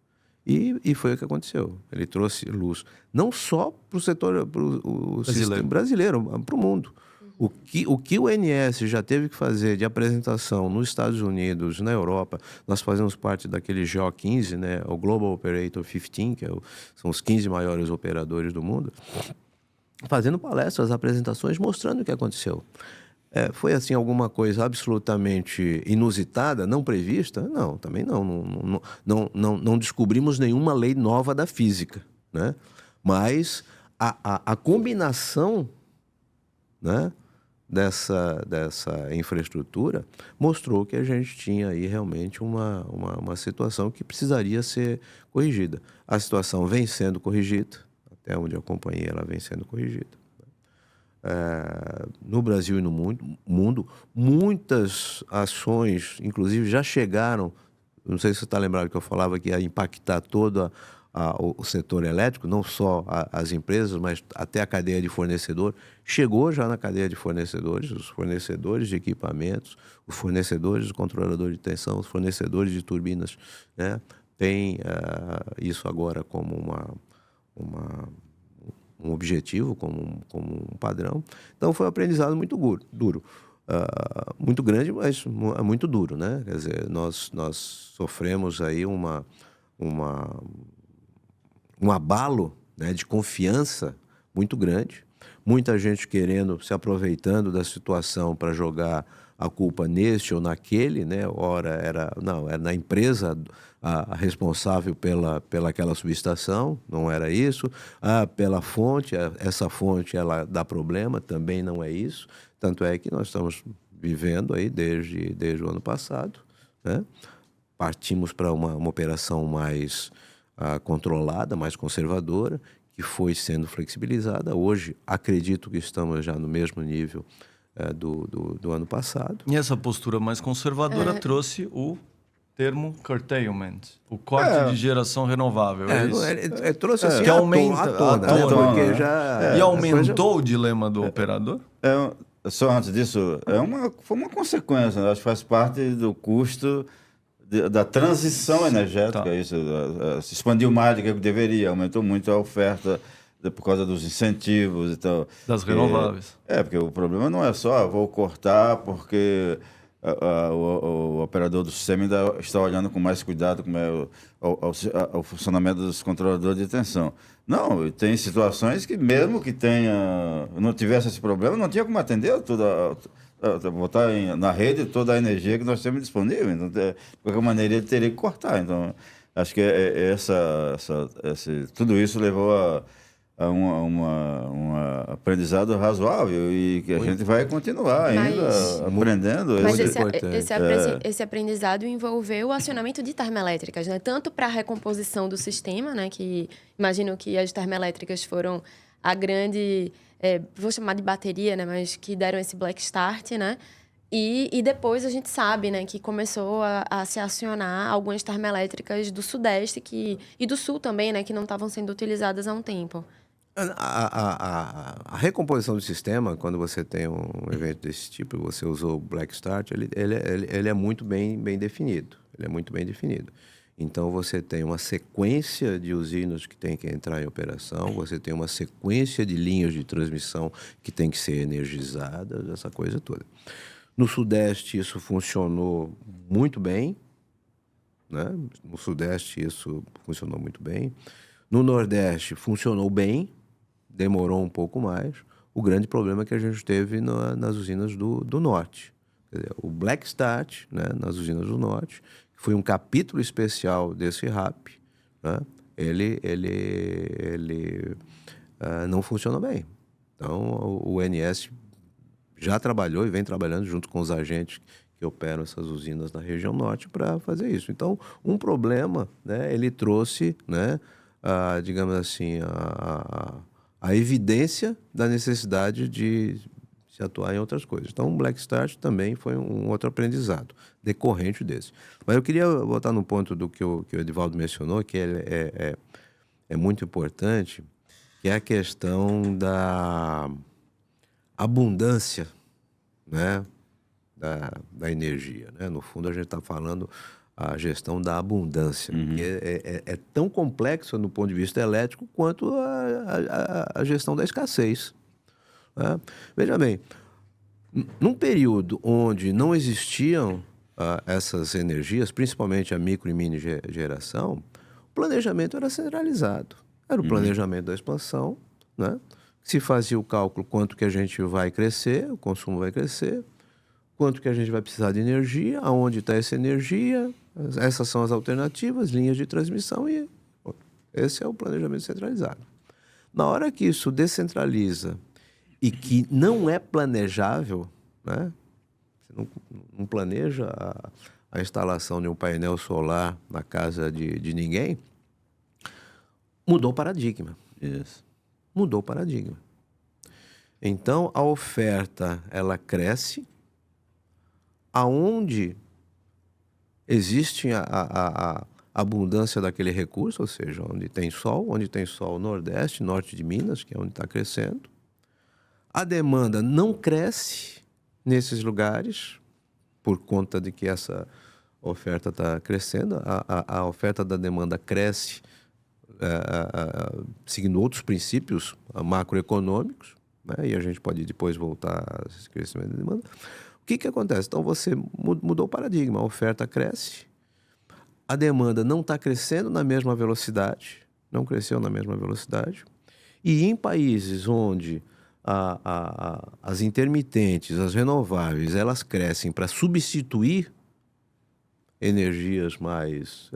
E foi o que aconteceu. Ele trouxe luz, não só para o setor, para o sistema brasileiro, para o mundo. O que o INS já teve que fazer de apresentação nos Estados Unidos, na Europa, nós fazemos parte daquele GO15, né, o Global Operator 15, que são os 15 maiores operadores do mundo, fazendo palestras, apresentações, mostrando o que aconteceu. Foi assim alguma coisa absolutamente inusitada, não prevista? Não, também não. Não descobrimos nenhuma lei nova da física, né? Mas a combinação, né, dessa infraestrutura mostrou que a gente tinha aí realmente uma situação que precisaria ser corrigida. A situação vem sendo corrigida, até onde eu acompanhei ela vem sendo corrigida. No Brasil e no mundo, muitas ações, inclusive, já chegaram, não sei se você está lembrado que eu falava que ia impactar todo o setor elétrico, não só as empresas, mas até a cadeia de fornecedor. Chegou já na cadeia de fornecedores, os fornecedores de equipamentos, os fornecedores de controlador de tensão, os fornecedores de turbinas, né? Tem isso agora como um objetivo, como um padrão. Então, foi um aprendizado muito duro. Muito grande, mas muito duro, né? Quer dizer, nós sofremos aí um abalo, né, de confiança muito grande. Muita gente se aproveitando da situação para jogar a culpa neste ou naquele, né? Ora era na empresa a responsável pela aquela subestação, não era isso. Pela fonte, essa fonte ela dá problema, também não é isso. Tanto é que nós estamos vivendo aí desde o ano passado, né? Partimos para uma operação mais controlada, mais conservadora, que foi sendo flexibilizada. Hoje, acredito que estamos já no mesmo nível do ano passado. E essa postura mais conservadora trouxe o termo curtailment, o corte de geração renovável. Trouxe assim que aumenta à tona, né? Porque já, e aumentou o dilema do operador? Só antes disso, foi uma consequência, né? Acho que faz parte do custo da transição energética. Tá. Isso se expandiu mais do que deveria, aumentou muito a oferta por causa dos incentivos e tal. Das renováveis. Porque o problema não é só vou cortar porque o operador do sistema ainda está olhando com mais cuidado como é o funcionamento dos controladores de tensão. Não, tem situações que mesmo que não tivesse esse problema, não tinha como atender botar na rede toda a energia que nós temos disponível. Então, de qualquer maneira, ele teria que cortar. Então, acho que tudo isso levou a um aprendizado razoável e que a gente vai continuar ainda aprendendo. Mas esse aprendizado envolveu o acionamento de termoelétricas, né? Tanto para a recomposição do sistema, né? Que imagino que as termoelétricas foram a grande, vou chamar de bateria, né? Mas que deram esse black start, né? E depois a gente sabe, né, que começou a se acionar algumas termoelétricas do Sudeste e do Sul também, né? Que não estavam sendo utilizadas há um tempo. A recomposição do sistema, quando você tem um evento desse tipo, você usou o Black Start, ele é muito bem definido. Ele é muito bem definido. Então, você tem uma sequência de usinas que tem que entrar em operação, você tem uma sequência de linhas de transmissão que tem que ser energizadas, essa coisa toda. No Sudeste, isso funcionou muito bem, né? No Sudeste, isso funcionou muito bem. No Nordeste, funcionou bem, demorou um pouco mais. O grande problema é que a gente teve nas usinas do Norte. Quer dizer, o Black Start, né, nas usinas do Norte, que foi um capítulo especial desse RAP, né, ele não funcionou bem. Então, o INS já trabalhou e vem trabalhando junto com os agentes que operam essas usinas na região Norte para fazer isso. Então, um problema, né, ele trouxe, né, digamos assim, a evidência da necessidade de se atuar em outras coisas. Então, o Black Start também foi um outro aprendizado decorrente desse. Mas eu queria voltar no ponto do que o Edivaldo mencionou, que é muito importante, que é a questão da abundância, né, da energia, né? No fundo, a gente está falando a gestão da abundância, que é tão complexa no ponto de vista elétrico quanto a gestão da escassez, né? Veja bem, Num período onde não existiam essas energias, principalmente a micro e mini geração, o planejamento era centralizado. Era o planejamento da expansão, né? Se fazia o cálculo quanto que a gente vai crescer, o consumo vai crescer, quanto que a gente vai precisar de energia, aonde está essa energia, essas são as alternativas, linhas de transmissão, e esse é o planejamento centralizado. Na hora que isso descentraliza e que não é planejável, né? Você não planeja a instalação de um painel solar na casa de ninguém, mudou o paradigma. Isso. Mudou o paradigma. Então, a oferta, ela cresce aonde existe a abundância daquele recurso, ou seja, onde tem sol, nordeste, norte de Minas, que é onde está crescendo. A demanda não cresce nesses lugares, por conta de que essa oferta está crescendo. A oferta da demanda cresce seguindo outros princípios macroeconômicos, né? E a gente pode depois voltar a esse crescimento da demanda. O que acontece? Então, você mudou o paradigma. A oferta cresce, a demanda não está crescendo na mesma velocidade, não cresceu na mesma velocidade. E em países onde as intermitentes, as renováveis, elas crescem para substituir energias mais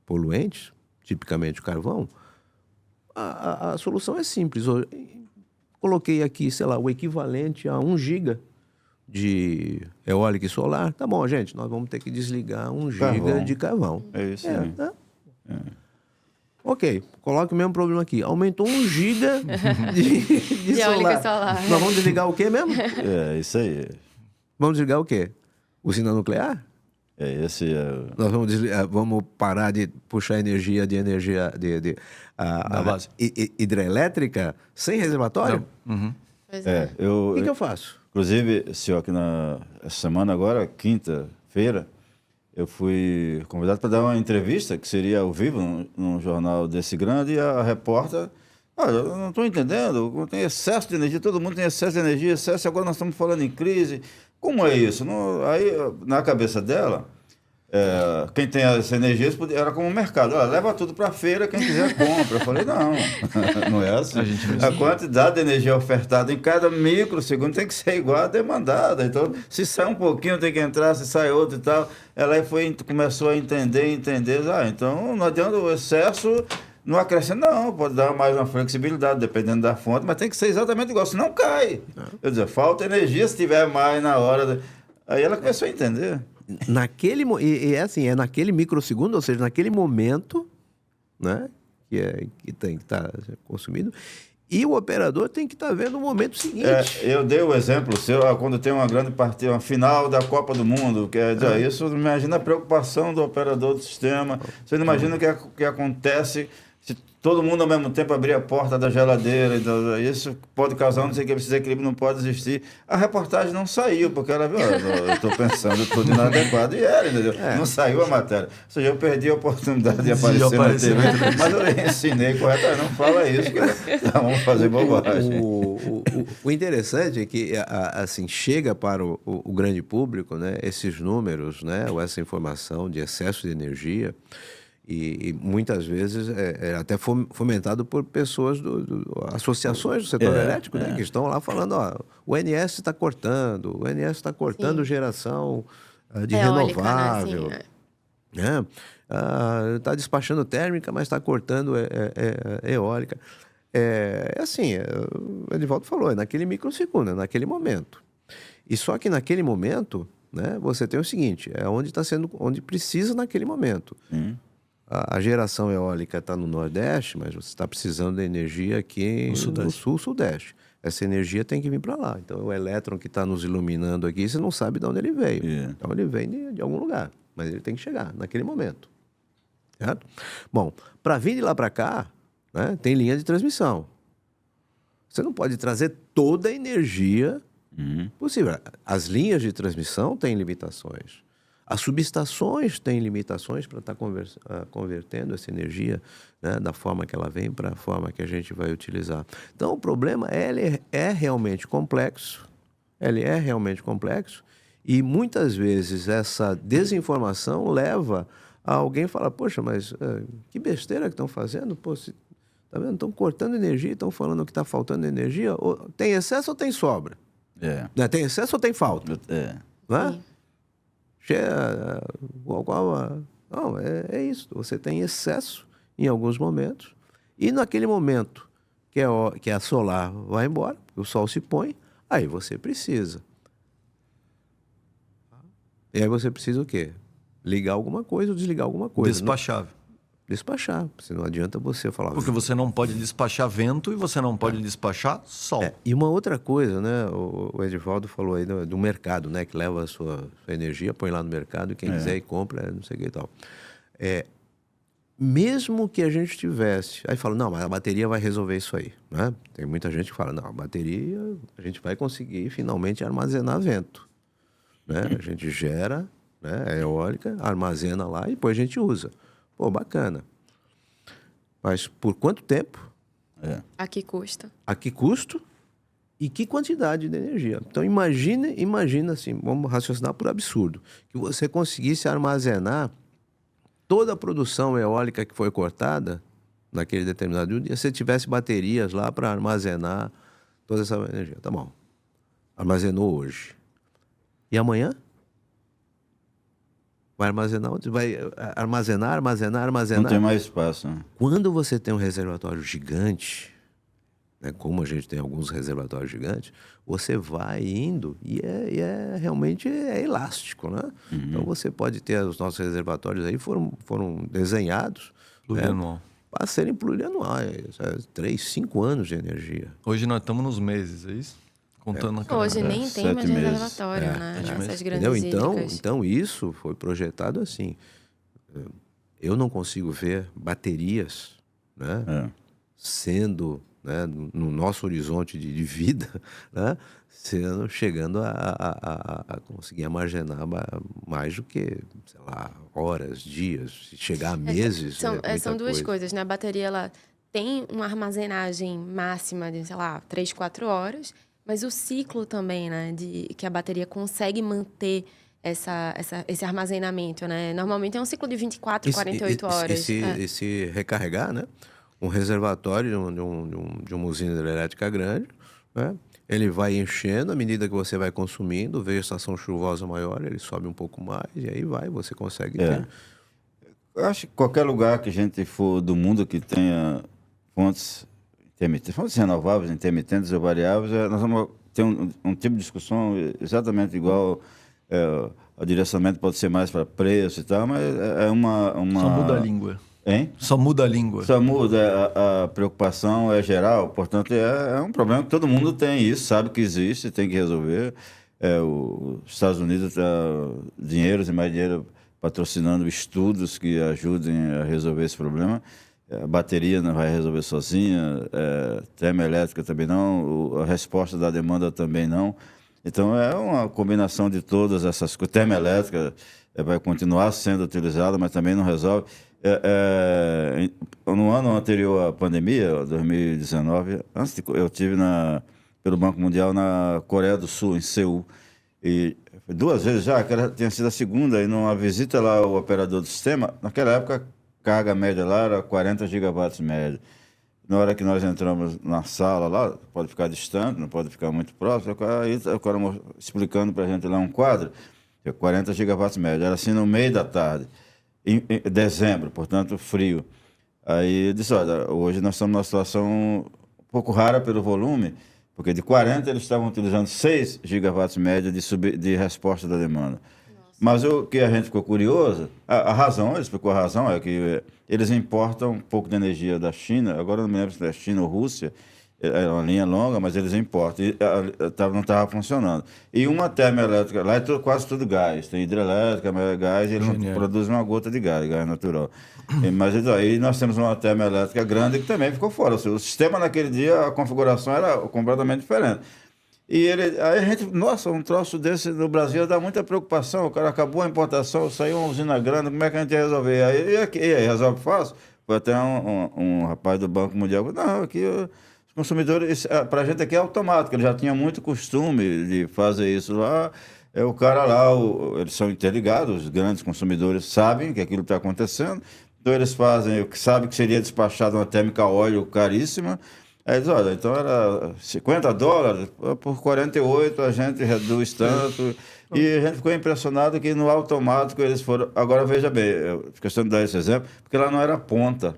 poluentes, tipicamente o carvão, a solução é simples. Eu coloquei aqui, sei lá, o equivalente a 1 giga de eólica e solar. Tá bom, gente, nós vamos ter que desligar 1 giga de carvão. É isso aí. Né? Ok, coloque o mesmo problema aqui. Aumentou 1 giga de eólica solar. e solar. Nós vamos desligar o quê mesmo? É isso aí. Vamos desligar o quê? Usina nuclear? Esse é... Nós vamos parar de puxar energia Da base. hidrelétrica sem reservatório? Pois é. O que eu faço? Inclusive, senhor, aqui essa semana agora, quinta-feira, eu fui convidado para dar uma entrevista, que seria ao vivo, num jornal desse grande, e a repórter... eu não estou entendendo, tem excesso de energia, todo mundo tem excesso de energia, agora nós estamos falando em crise. Como é isso? Aí, na cabeça dela, quem tem essa energia era como um mercado. Leva tudo para a feira, quem quiser compra. Eu falei, não, não é assim. A quantidade de energia ofertada em cada microsegundo tem que ser igual à demandada. Então, se sai um pouquinho, tem que entrar, se sai outro e tal. Ela aí começou a entender. Então não adianta o excesso... Não acrescenta, não, pode dar mais uma flexibilidade, dependendo da fonte, mas tem que ser exatamente igual, senão cai. Quer dizer, falta energia se tiver mais na hora. Aí ela começou a entender. É assim, é naquele microsegundo, ou seja, naquele momento, né, que tem que estar consumido, e o operador tem que estar vendo no momento seguinte. Eu dei o exemplo quando tem uma grande partida, uma final da Copa do Mundo, isso, imagina a preocupação do operador do sistema, você não imagina o que acontece se todo mundo ao mesmo tempo abrir a porta da geladeira, então, isso pode causar não sei o que, esse desequilíbrio não pode existir. A reportagem não saiu, porque ela viu, eu estou pensando tudo inadequado, e era, entendeu? Não saiu a matéria. Ou seja, eu perdi a oportunidade de aparecer na TV, mas eu ensinei corretamente, não fala isso, que vamos fazer bobagem. O interessante é que, assim, chega para o grande público, né, esses números, né, ou essa informação de excesso de energia, e muitas vezes é até fomentado por pessoas, associações do setor elétrico, né, que estão lá falando, o INS está cortando, geração de renovável. Né? Está despachando térmica, mas está cortando eólica. O Edivaldo falou, é naquele microsegundo, é naquele momento. E só que naquele momento, né, você tem o seguinte, onde precisa naquele momento. A geração eólica está no Nordeste, mas você está precisando de energia aqui no Sul-Sudeste. Essa energia tem que vir para lá. Então, o elétron que está nos iluminando aqui, você não sabe de onde ele veio. Então, ele vem de algum lugar, mas ele tem que chegar naquele momento. Certo? Bom, para vir de lá para cá, né, tem linha de transmissão. Você não pode trazer toda a energia possível. As linhas de transmissão têm limitações. As subestações têm limitações para estar convertendo essa energia, né, da forma que ela vem para a forma que a gente vai utilizar. Então, o problema é realmente complexo, ele é realmente complexo e muitas vezes essa desinformação leva a alguém falar, poxa, mas que besteira que estão fazendo? Pô, tá vendo? Estão cortando energia, estão falando que está faltando energia. Tem excesso ou tem sobra? Tem excesso ou tem falta? Não é? Não, é isso. Você tem excesso em alguns momentos e naquele momento que a solar vai embora, o sol se põe, aí você precisa. E aí você precisa o quê? Ligar alguma coisa ou desligar alguma coisa. Despachável. Despachar. Porque não adianta você falar... Porque você não pode despachar vento e você não pode despachar sol. E uma outra coisa, né? O Edivaldo falou aí do mercado, né? Que leva a sua energia, põe lá no mercado e quem quiser e compra, não sei o que e tal. Mesmo que a gente tivesse... Aí fala, não, mas a bateria vai resolver isso aí, né? Tem muita gente que fala, não, a bateria a gente vai conseguir finalmente armazenar vento, né? A gente gera, né, a eólica, armazena lá e depois a gente usa. Pô, bacana. Mas por quanto tempo? A que custa? A que custo? E que quantidade de energia? Então imagina assim, vamos raciocinar por absurdo, que você conseguisse armazenar toda a produção eólica que foi cortada naquele determinado dia, se você tivesse baterias lá para armazenar toda essa energia. Tá bom. Armazenou hoje. E amanhã? Vai armazenar onde? Vai armazenar. Não tem mais espaço. Né? Quando você tem um reservatório gigante, né, como a gente tem alguns reservatórios gigantes, você vai indo e realmente é elástico, né? Então você pode ter os nossos reservatórios aí foram desenhados Plurianual. Para serem plurianuais, 3, 5 anos de energia. Hoje nós estamos nos meses, é isso? Contando naquela... Hoje nem tem mais reservatório, né? Essas grandes hídricas. Então isso foi projetado assim. Eu não consigo ver baterias, né, sendo, né, no nosso horizonte de vida, né, chegando a conseguir armazenar mais do que, sei lá, horas, dias, se chegar a meses. São duas coisas, né? A bateria ela tem uma armazenagem máxima de, sei lá, 3, 4 horas, mas o ciclo também, né, que a bateria consegue manter esse armazenamento, né? Normalmente é um ciclo de 24, 48 horas. E se recarregar, né? Um reservatório de uma usina hidrelétrica grande, né? Ele vai enchendo à medida que você vai consumindo, veio a estação chuvosa maior, ele sobe um pouco mais, e aí você consegue ter. Eu acho que qualquer lugar que a gente for do mundo que tenha fontes renováveis, intermitentes ou variáveis, nós vamos ter um tipo de discussão exatamente igual. O direcionamento pode ser mais para preço e tal, mas é uma... Só muda a língua. Hein? Só muda a língua. Só muda, a preocupação é geral, portanto é um problema que todo mundo tem isso, sabe que existe, tem que resolver. Os Estados Unidos dinheiros e mais dinheiro patrocinando estudos que ajudem a resolver esse problema. A bateria não vai resolver sozinha, termoelétrica também não, a resposta da demanda também não. Então é uma combinação de todas essas coisas. Termoelétrica vai continuar sendo utilizada, mas também não resolve. No ano anterior à pandemia, 2019, eu estive pelo Banco Mundial na Coreia do Sul, em Seul. E 2 vezes já, aquela tinha sido a segunda, e numa visita lá ao operador do sistema, naquela época a carga média lá era 40 gigawatts média. Na hora que nós entramos na sala lá, pode ficar distante, não pode ficar muito próximo, aí o cara explicando para a gente lá um quadro, 40 gigawatts média, era assim no meio da tarde. Em dezembro, portanto, frio. Aí eu disse, olha, hoje nós estamos numa situação um pouco rara pelo volume, porque de 40 eles estavam utilizando 6 gigawatts média de resposta da demanda. Nossa. Mas o que a gente ficou curioso, a razão, ele explicou a razão, é que eles importam um pouco de energia da China, agora não me lembro se é China ou Rússia, é uma linha longa, mas eles importam. E não estava funcionando. E uma termoelétrica, lá é quase tudo gás. Tem hidrelétrica, gás, e eles não produzem uma gota de gás natural. Mas aí nós temos uma termoelétrica grande que também ficou fora. O sistema naquele dia, a configuração era completamente diferente. E aí a gente, nossa, um troço desse no Brasil dá muita preocupação. O cara acabou a importação, saiu uma usina grande, como é que a gente ia resolver? E aí resolve fácil? Foi até um rapaz do Banco Mundial, não, aqui... consumidores, para a gente aqui é automático, ele já tinha muito costume de fazer isso lá. O cara lá, eles são interligados, os grandes consumidores sabem que aquilo está acontecendo, então eles fazem o que sabe que seria despachado uma térmica a óleo caríssima. Aí eles, olha, então era $50, por 48 a gente reduz tanto. E a gente ficou impressionado que no automático eles foram. Agora veja bem, questão de dar esse exemplo, porque lá não era ponta.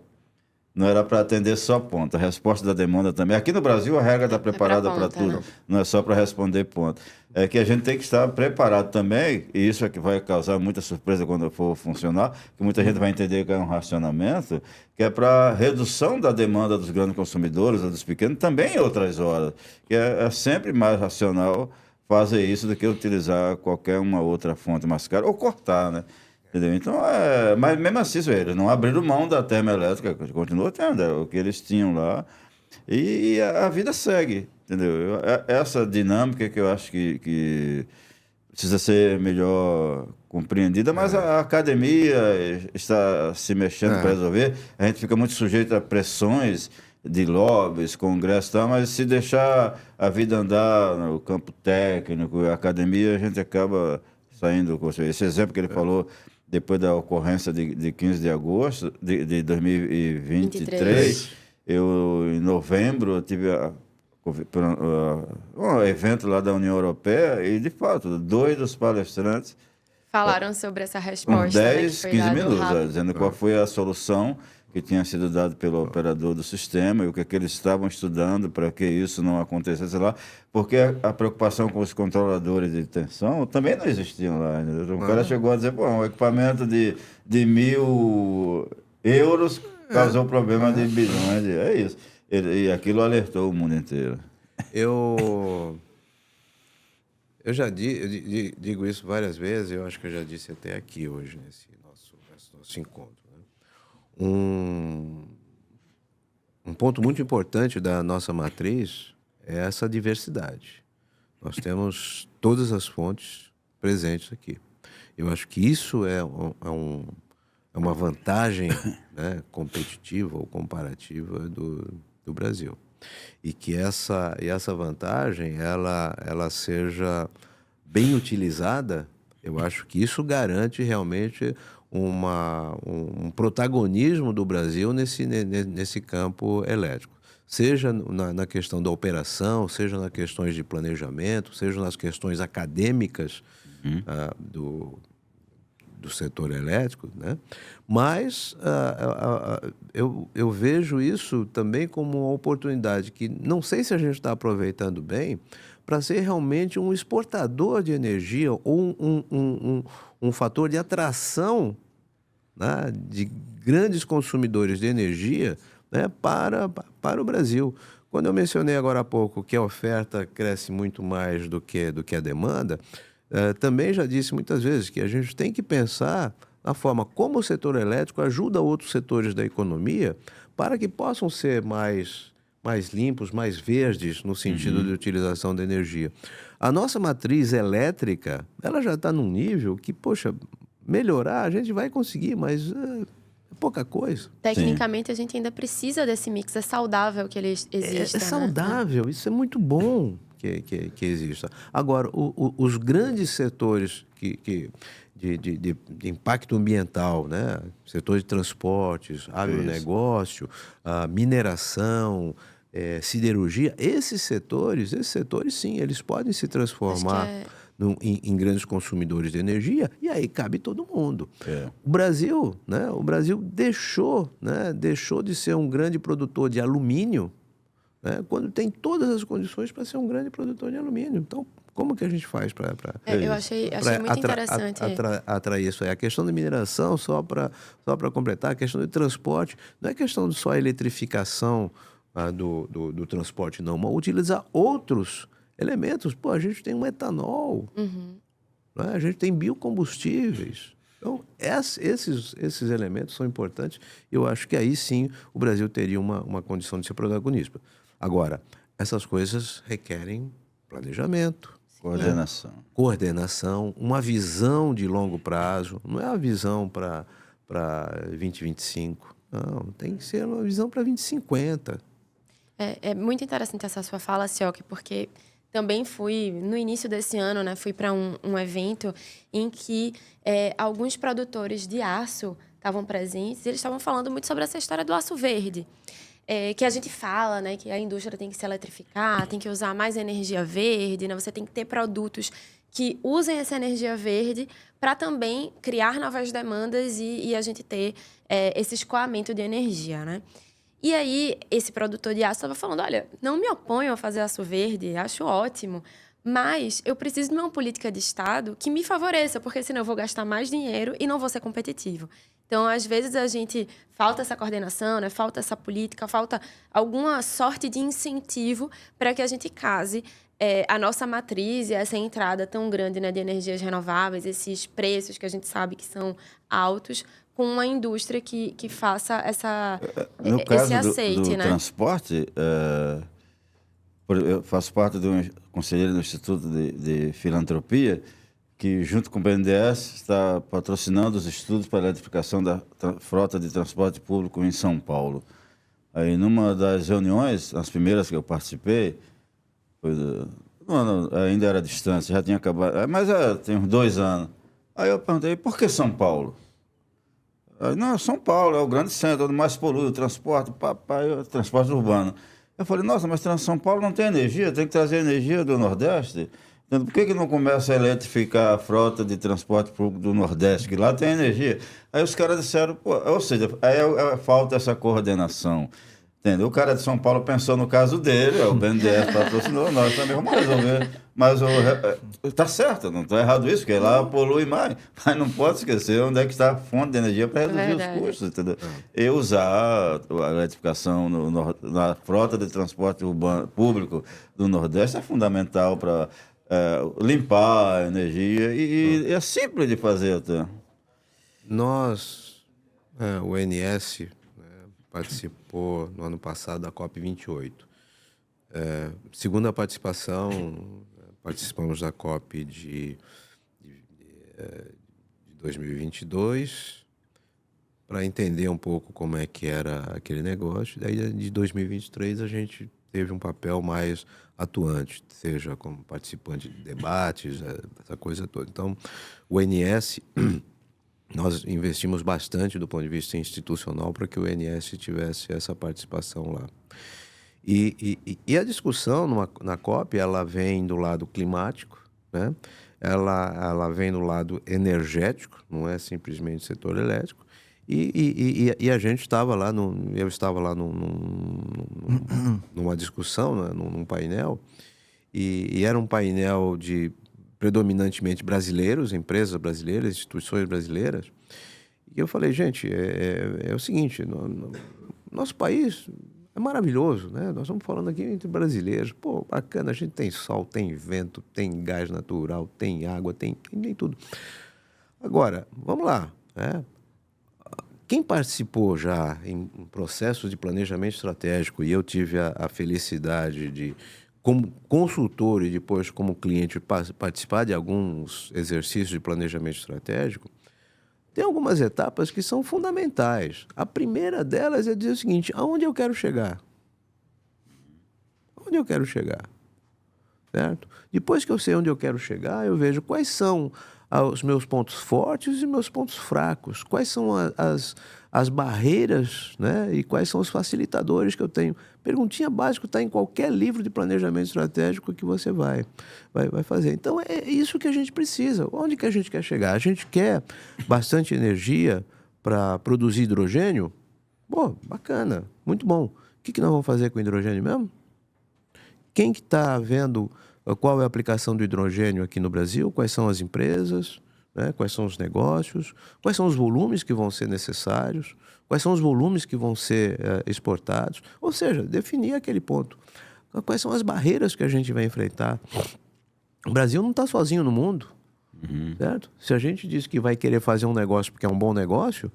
Não era para atender só ponta. A resposta da demanda também. Aqui no Brasil a regra está preparada para tudo. Né? Não é só para responder ponta. É que a gente tem que estar preparado também, e isso é que vai causar muita surpresa quando for funcionar, que muita gente vai entender que é um racionamento, que é para redução da demanda dos grandes consumidores ou dos pequenos, também em outras horas. Que é sempre mais racional fazer isso do que utilizar qualquer uma outra fonte mais cara, ou cortar, né? Entendeu? Então, mas mesmo assim, eles não abriram mão da termoelétrica, continua tendo, é o que eles tinham lá, e a vida segue, entendeu? Essa dinâmica que eu acho que precisa ser melhor compreendida, mas a academia está se mexendo para resolver, a gente fica muito sujeito a pressões de lobbies, congressos e tal, mas se deixar a vida andar no campo técnico, a academia, a gente acaba saindo com esse exemplo que ele falou depois da ocorrência de 15 de agosto de 2023, eu, em novembro, eu tive um evento lá da União Europeia e, de fato, 2 dos palestrantes falaram sobre essa resposta. 10, 15 minutos, dizendo qual foi a solução que tinha sido dado pelo operador do sistema e o que eles estavam estudando para que isso não acontecesse lá, porque a preocupação com os controladores de tensão também não existiam lá. Né? O cara chegou a dizer, pô, um equipamento de 1.000 euros causou problema de bilhões. É isso. E aquilo alertou o mundo inteiro. Eu já digo isso várias vezes, eu acho que eu já disse até aqui hoje, nesse nosso encontro. Um ponto muito importante da nossa matriz é essa diversidade. Nós temos todas as fontes presentes aqui. Eu acho que isso é uma vantagem, né, competitiva ou comparativa do Brasil. E que essa vantagem ela seja bem utilizada, eu acho que isso garante realmente um protagonismo do Brasil nesse campo elétrico. Seja na questão da operação, seja nas questões de planejamento, seja nas questões acadêmicas do setor elétrico, né? Mas eu vejo isso também como uma oportunidade que não sei se a gente está aproveitando bem para ser realmente um exportador de energia ou um fator de atração, né, de grandes consumidores de energia, né, para o Brasil. Quando eu mencionei agora há pouco que a oferta cresce muito mais do que a demanda, também já disse muitas vezes que a gente tem que pensar na forma como o setor elétrico ajuda outros setores da economia para que possam ser mais limpos, mais verdes no sentido de utilização da energia. A nossa matriz elétrica, ela já está num nível que, poxa, melhorar a gente vai conseguir, mas é pouca coisa. Tecnicamente, sim, a gente ainda precisa desse mix. É saudável que ele exista. É saudável, né? Isso é muito bom que exista. Agora, os grandes setores de impacto ambiental, né? Setor de transportes, agronegócio, mineração, siderurgia, esses setores, sim, eles podem se transformar em grandes consumidores de energia, e aí cabe todo mundo. O Brasil, né? O Brasil deixou de ser um grande produtor de alumínio, né, quando tem todas as condições para ser um grande produtor de alumínio. Então, como que a gente faz para eu achei muito interessante atrair isso? A questão da mineração, só para completar, a questão do transporte, não é questão de só a eletrificação do transporte, não, mas utilizar outros elementos. Pô, a gente tem um etanol, né? A gente tem biocombustíveis. Então, esses elementos são importantes. Eu acho que aí sim o Brasil teria uma condição de ser protagonista. Agora, essas coisas requerem planejamento, coordenação, uma visão de longo prazo. Não é a visão para 2025. Não, tem que ser uma visão para 2050. É muito interessante essa sua fala, Sioc, porque também fui, no início desse ano, né, fui para um evento em que alguns produtores de aço estavam presentes e eles estavam falando muito sobre essa história do aço verde. Que a gente fala, né, que a indústria tem que se eletrificar, tem que usar mais energia verde, né, você tem que ter produtos que usem essa energia verde para também criar novas demandas e a gente ter esse escoamento de energia, né? E aí, esse produtor de aço estava falando, olha, não me oponho a fazer aço verde, acho ótimo, mas eu preciso de uma política de Estado que me favoreça, porque senão eu vou gastar mais dinheiro e não vou ser competitivo. Então, às vezes, falta essa coordenação, né? Falta essa política, falta alguma sorte de incentivo para que a gente case a nossa matriz e essa entrada tão grande, né, de energias renováveis, esses preços que a gente sabe que são altos, com uma indústria que faça No caso esse aceite, do né? transporte, eu faço parte do conselheiro do Instituto de Filantropia, que junto com o BNDES está patrocinando os estudos para a eletrificação da frota de transporte público em São Paulo. Aí, numa das reuniões, as primeiras que eu participei, ainda era distante, já tinha acabado, mas tem uns 2 anos. Aí eu perguntei, por que São Paulo? Aí, não, São Paulo é o grande centro, onde mais polui o transporte, transporte urbano. Eu falei, nossa, mas São Paulo não tem energia, tem que trazer energia do Nordeste. Então, por que não começa a eletrificar a frota de transporte público do Nordeste, que lá tem energia? Aí os caras disseram, pô, ou seja, falta essa coordenação. Entendeu? O cara de São Paulo pensou no caso dele, o BNDES patrocinou, nós também vamos resolver. Mas tá certo, não está errado isso, porque lá polui mais. Mas não pode esquecer onde é que está a fonte de energia para reduzir os custos, entendeu? E usar a eletrificação na frota de transporte urbano, público do Nordeste é fundamental para limpar a energia e é simples de fazer até. Nós, o ONS, participou no ano passado da COP28. Segunda participação, participamos da COP de 2022 para entender um pouco como é que era aquele negócio. Daí, de 2023, a gente teve um papel mais atuante, seja como participante de debates, essa coisa toda. Então, o ONS... Nós investimos bastante do ponto de vista institucional para que o ONS tivesse essa participação lá. E a discussão na COP, ela vem do lado climático, né? Ela vem do lado energético, não é simplesmente setor elétrico. E a gente estava lá, eu estava lá numa discussão, né? num painel, e era um painel de predominantemente brasileiros, empresas brasileiras, instituições brasileiras. E eu falei, gente, é o seguinte, nosso país é maravilhoso, né? Nós estamos falando aqui entre brasileiros. Pô, bacana, a gente tem sol, tem vento, tem gás natural, tem água, tem tudo. Agora, vamos lá, né? Quem participou já em processos de planejamento estratégico, e eu tive a felicidade de, como consultor e depois como cliente, participar de alguns exercícios de planejamento estratégico, tem algumas etapas que são fundamentais. A primeira delas é dizer o seguinte, aonde eu quero chegar? Onde eu quero chegar? Certo? Depois que eu sei onde eu quero chegar, eu vejo quais são os meus pontos fortes e meus pontos fracos, quais são as barreiras, né? E quais são os facilitadores que eu tenho. Perguntinha básica está em qualquer livro de planejamento estratégico que você vai fazer. Então, é isso que a gente precisa. Onde que a gente quer chegar? A gente quer bastante energia para produzir hidrogênio? Pô, bacana, muito bom. O que nós vamos fazer com o hidrogênio mesmo? Quem que está vendo qual é a aplicação do hidrogênio aqui no Brasil? Quais são as empresas? Né? Quais são os negócios? Quais são os volumes que vão ser necessários? Quais são os volumes que vão ser exportados? Ou seja, definir aquele ponto. Quais são as barreiras que a gente vai enfrentar? O Brasil não está sozinho no mundo, certo? Se a gente diz que vai querer fazer um negócio porque é um bom negócio,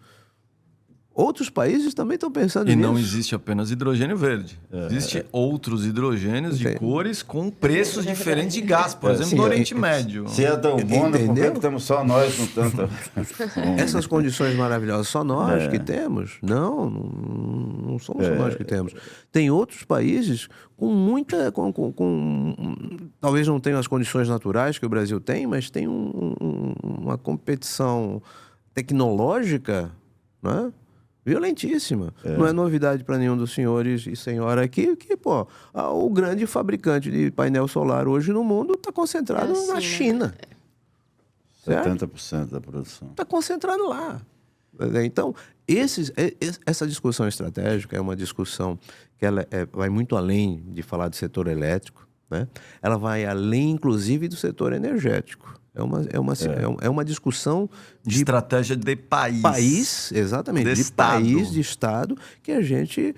Outros países também estão pensando nisso. E não existe apenas hidrogênio verde. Existem outros hidrogênios de cores com preços diferentes de gás, por exemplo, no Oriente Médio. Se é tão bom, né? Por que temos só nós com tanta... Essas condições maravilhosas, só nós que temos? Não somos só nós que temos. Tem outros países com muita... talvez não tenham as condições naturais que o Brasil tem, mas tem uma competição tecnológica, né? Violentíssima. Não é novidade para nenhum dos senhores e senhora aqui que, o grande fabricante de painel solar hoje no mundo está concentrado na China. 70% da produção. Está concentrado lá. Então, essa discussão estratégica é uma discussão que ela vai muito além de falar do setor elétrico, né? Ela vai além, inclusive, do setor energético. É uma discussão de estratégia de país. Exatamente. De país, de Estado, que a gente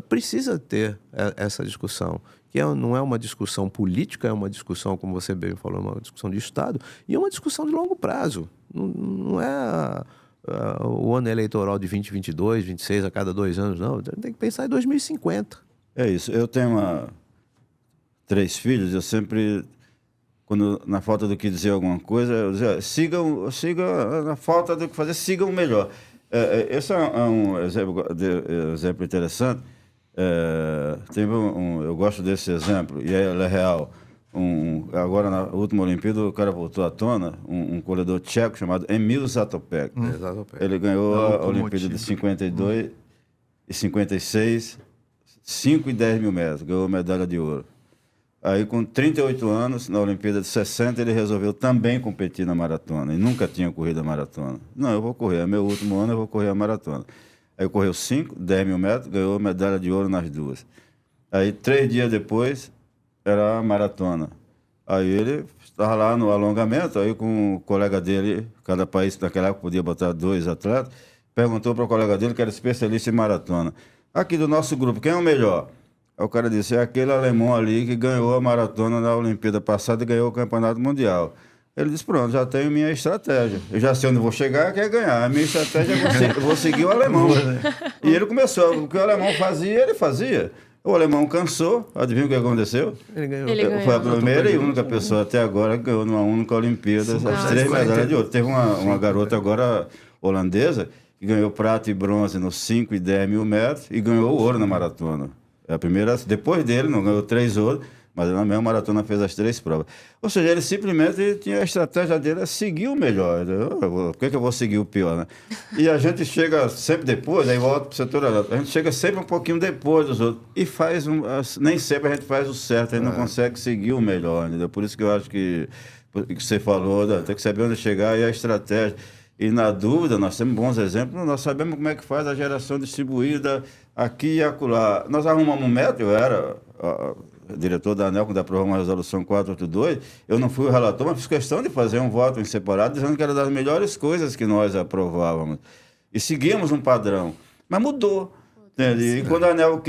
precisa ter essa discussão. Que não é uma discussão política, é uma discussão, como você bem falou, uma discussão de Estado, e é uma discussão de longo prazo. Não é o ano eleitoral de 2022, 2026, a cada 2 anos, não. Tem que pensar em 2050. É isso. Eu tenho 3 filhos, eu sempre... Quando, na falta do que dizer alguma coisa, eu dizia, sigam, na falta do que fazer, sigam melhor. Esse é um exemplo interessante. Eu gosto desse exemplo, e ele é real. Agora, na última Olimpíada, o cara voltou à tona, um corredor tcheco chamado Emil Zatopek. Ele ganhou a Olimpíada de 52 e 56, 5 e 10 mil metros, ganhou medalha de ouro. Aí, com 38 anos, na Olimpíada de 60, ele resolveu também competir na maratona. E nunca tinha corrido a maratona. Não, eu vou correr. É meu último ano, eu vou correr a maratona. Aí correu 5, 10 mil metros, ganhou medalha de ouro nas 2. Aí, 3 dias depois, era a maratona. Aí ele estava lá no alongamento, aí com o colega dele, cada país naquela época podia botar 2 atletas, perguntou para o colega dele, que era especialista em maratona. Aqui do nosso grupo, quem é o melhor? Aí o cara disse, é aquele alemão ali que ganhou a maratona na Olimpíada passada e ganhou o Campeonato Mundial. Ele disse, pronto, já tenho minha estratégia. Eu já sei onde vou chegar, quer ganhar. A minha estratégia é eu vou seguir o alemão. E ele começou, o que o alemão fazia, ele fazia. O alemão cansou, adivinha o que aconteceu? Ele ganhou. Foi a primeira e única pessoa até agora que ganhou numa única Olimpíada as 3 medalhas de ouro. Teve uma garota agora holandesa que ganhou prata e bronze nos 5 e 10 mil metros e ganhou o ouro na maratona. É a primeira, depois dele, não ganhou 3 ouros, mas na mesma maratona fez as 3 provas. Ou seja, ele simplesmente tinha a estratégia dele, seguir o melhor. Por que eu vou seguir o pior, né? E a gente chega sempre depois, aí volta para o setor elétrico, a gente chega sempre um pouquinho depois dos outros. E nem sempre a gente faz o certo, a gente não consegue seguir o melhor, entendeu? Por isso que eu acho que você falou, tem que saber onde chegar e a estratégia. E na dúvida, nós temos bons exemplos, nós sabemos como é que faz a geração distribuída aqui e acolá. Nós arrumamos um método, eu era diretor da ANEEL, quando aprovou uma resolução 482, eu não fui o relator, mas fiz questão de fazer um voto em separado, dizendo que era das melhores coisas que nós aprovávamos. E seguimos um padrão, mas mudou. E quando a ANEEL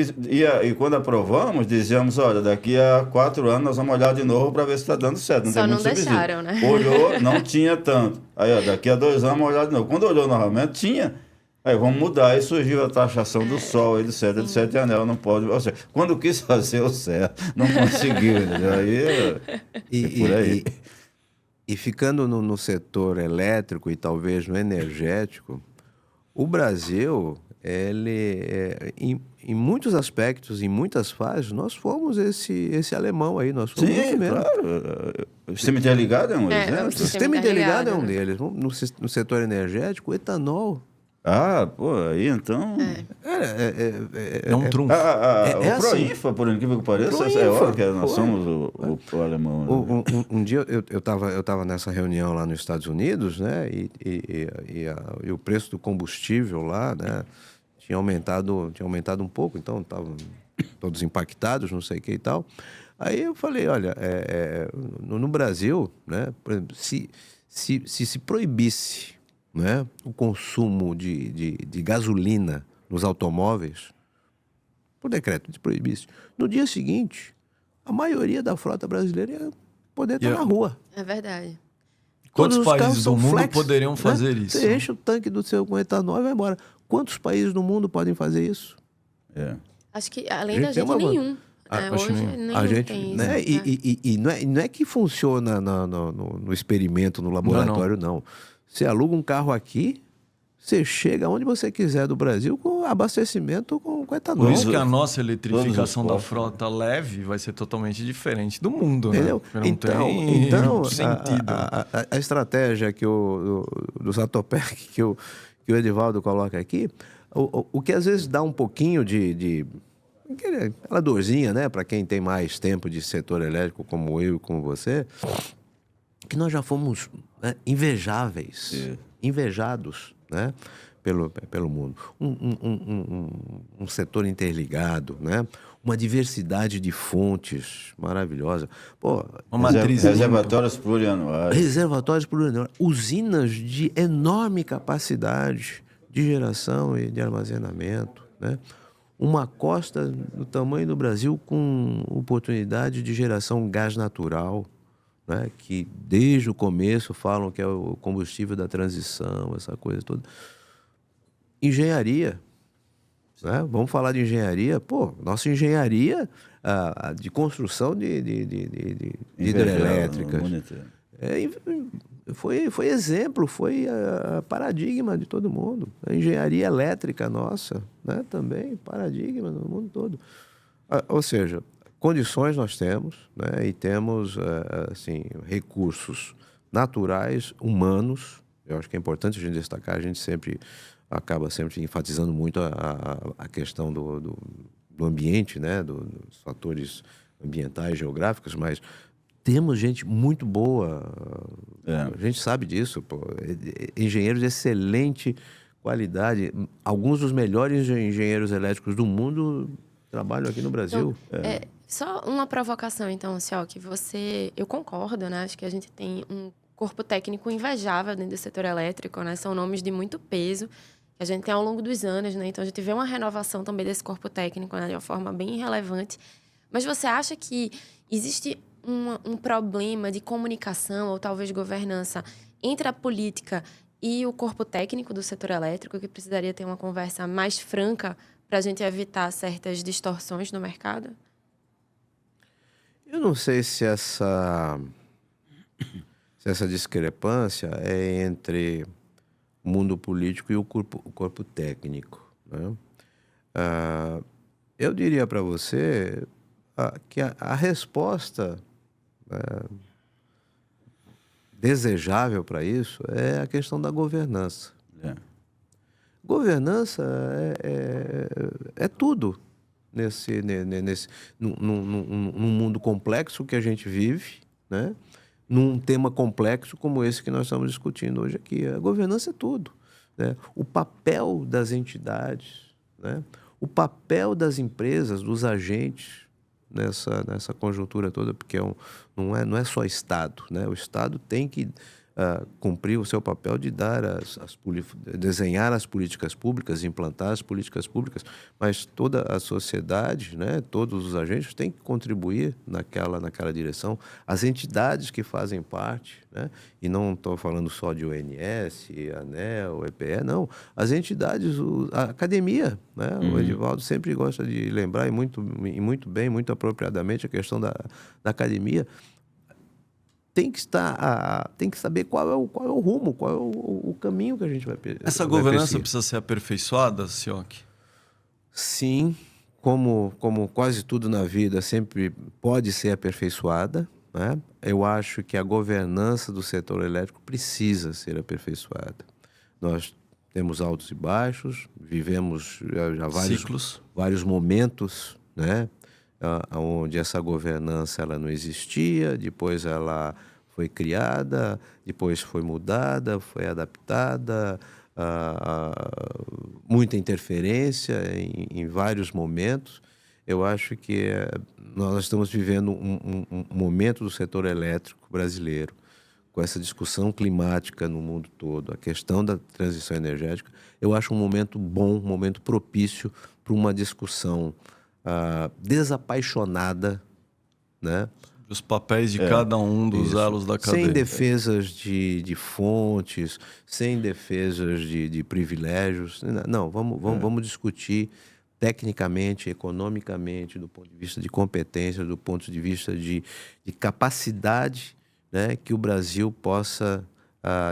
e quando aprovamos, dizíamos, olha, daqui a 4 anos nós vamos olhar de novo para ver se está dando certo. Só não deixaram, né? Olhou, não tinha tanto. Aí, daqui a 2 anos vamos olhar de novo. Quando olhou novamente, tinha. Aí vamos mudar. Aí surgiu a taxação do sol, etc, etc, e a ANEEL não pode... Ou seja, quando quis fazer o certo, não conseguiu. Aí, por aí. E ficando no setor elétrico e talvez no energético, o Brasil... em muitos aspectos, em muitas fases, nós fomos esse alemão aí, nós fomos Sim, claro. O sistema interligado é um exemplo. O sistema interligado é um deles. No setor energético, o etanol. Aí então... É um trunfo. O Proinfa, por incrível que pareça, é óbvio que nós somos o alemão. Um dia eu tava nessa reunião lá nos Estados Unidos, né? E o preço do combustível lá, né? Tinha aumentado um pouco, então estavam todos impactados, não sei o que e tal. Aí eu falei, olha, no Brasil, né? Por exemplo, se proibisse, né, o consumo de gasolina nos automóveis, por decreto, se proibisse, no dia seguinte, a maioria da frota brasileira ia poder estar na rua. É verdade. Quantos Todos os carros países do são mundo flex, poderiam né? fazer isso? Você enche o tanque do seu com etanol e vai embora. Quantos países do mundo podem fazer isso? Acho que além A da gente tem gente, uma- nenhum. acho Hoje, nenhum. nenhum A gente, tem né? isso. E não é que funciona no experimento, no laboratório, não. Você aluga um carro aqui, você chega onde você quiser do Brasil com abastecimento com etanol. Por isso que a nossa eletrificação todos da os postos, frota leve vai ser totalmente diferente do mundo, Entendeu? né? Porque não Então, tem sentido. a estratégia que do Zatopek que o Edivaldo coloca aqui, o que às vezes dá um pouquinho de aquela dorzinha, né, para quem tem mais tempo de setor elétrico, como eu e como você, que nós já fomos, né, invejados, né, pelo mundo. Um setor interligado, né? Uma diversidade de fontes maravilhosa. Pô, Uma matriz reservatórios plurianuais. reservatórios plurianuais, usinas de enorme capacidade de geração e de armazenamento, né? Uma costa do tamanho do Brasil com oportunidade de geração gás natural, né? Que desde o começo falam que é o combustível da transição, essa coisa toda. Engenharia, né? Vamos falar de engenharia. Pô, nossa engenharia de construção de hidrelétricas foi exemplo, foi paradigma de todo mundo. A engenharia elétrica nossa, né? Também paradigma no mundo todo. Ou seja, condições nós temos, né? E temos assim, recursos naturais, humanos. Eu acho que é importante a gente destacar, a gente acaba sempre enfatizando muito a questão do ambiente, né? Dos fatores ambientais, geográficos, mas temos gente muito boa, a gente sabe disso, pô. Engenheiros de excelente qualidade, alguns dos melhores engenheiros elétricos do mundo trabalham aqui no Brasil. Então, só uma provocação, então, Sioc, eu concordo, né? Acho que a gente tem um corpo técnico invejável dentro do setor elétrico, né? São nomes de muito peso que a gente tem ao longo dos anos, né? Então, a gente vê uma renovação também desse corpo técnico, né? De uma forma bem relevante. Mas você acha que existe um problema de comunicação ou talvez governança entre a política e o corpo técnico do setor elétrico, que precisaria ter uma conversa mais franca para a gente evitar certas distorções no mercado? Eu não sei se essa discrepância é entre o mundo político e o corpo técnico, né? Eu diria para você que a resposta desejável para isso é a questão da governança. Governança é tudo num mundo complexo que a gente vive, né? Num tema complexo como esse que nós estamos discutindo hoje aqui. A governança é tudo, né? O papel das entidades, né? O papel das empresas, dos agentes nessa conjuntura toda, porque não é só Estado, né? O Estado tem que cumprir o seu papel de dar desenhar as políticas públicas, implantar as políticas públicas, mas toda a sociedade, né, todos os agentes têm que contribuir naquela direção. As entidades que fazem parte, né, e não estou falando só de ONS, ANEEL, EPE, não. As entidades, a academia, né? O Edivaldo sempre gosta de lembrar, e muito bem, muito apropriadamente, a questão da academia. Tem que saber qual é o rumo, qual é o caminho que a gente vai perseguir. Essa governança precisa ser aperfeiçoada, Sioc? Sim, como quase tudo na vida, sempre pode ser aperfeiçoada, né? Eu acho que a governança do setor elétrico precisa ser aperfeiçoada. Nós temos altos e baixos, vivemos já vários momentos, né? Onde essa governança ela não existia, depois ela foi criada, depois foi mudada, foi adaptada, muita interferência em vários momentos. Eu acho que nós estamos vivendo um momento do setor elétrico brasileiro, com essa discussão climática no mundo todo, a questão da transição energética. Eu acho um momento bom, um momento propício para uma discussão desapaixonada, né, Os papéis de cada um dos elos da cadeia. Sem defesas de fontes, sem defesas de privilégios. Não, vamos discutir tecnicamente, economicamente, do ponto de vista de competência, do ponto de vista de capacidade, né, que o Brasil possa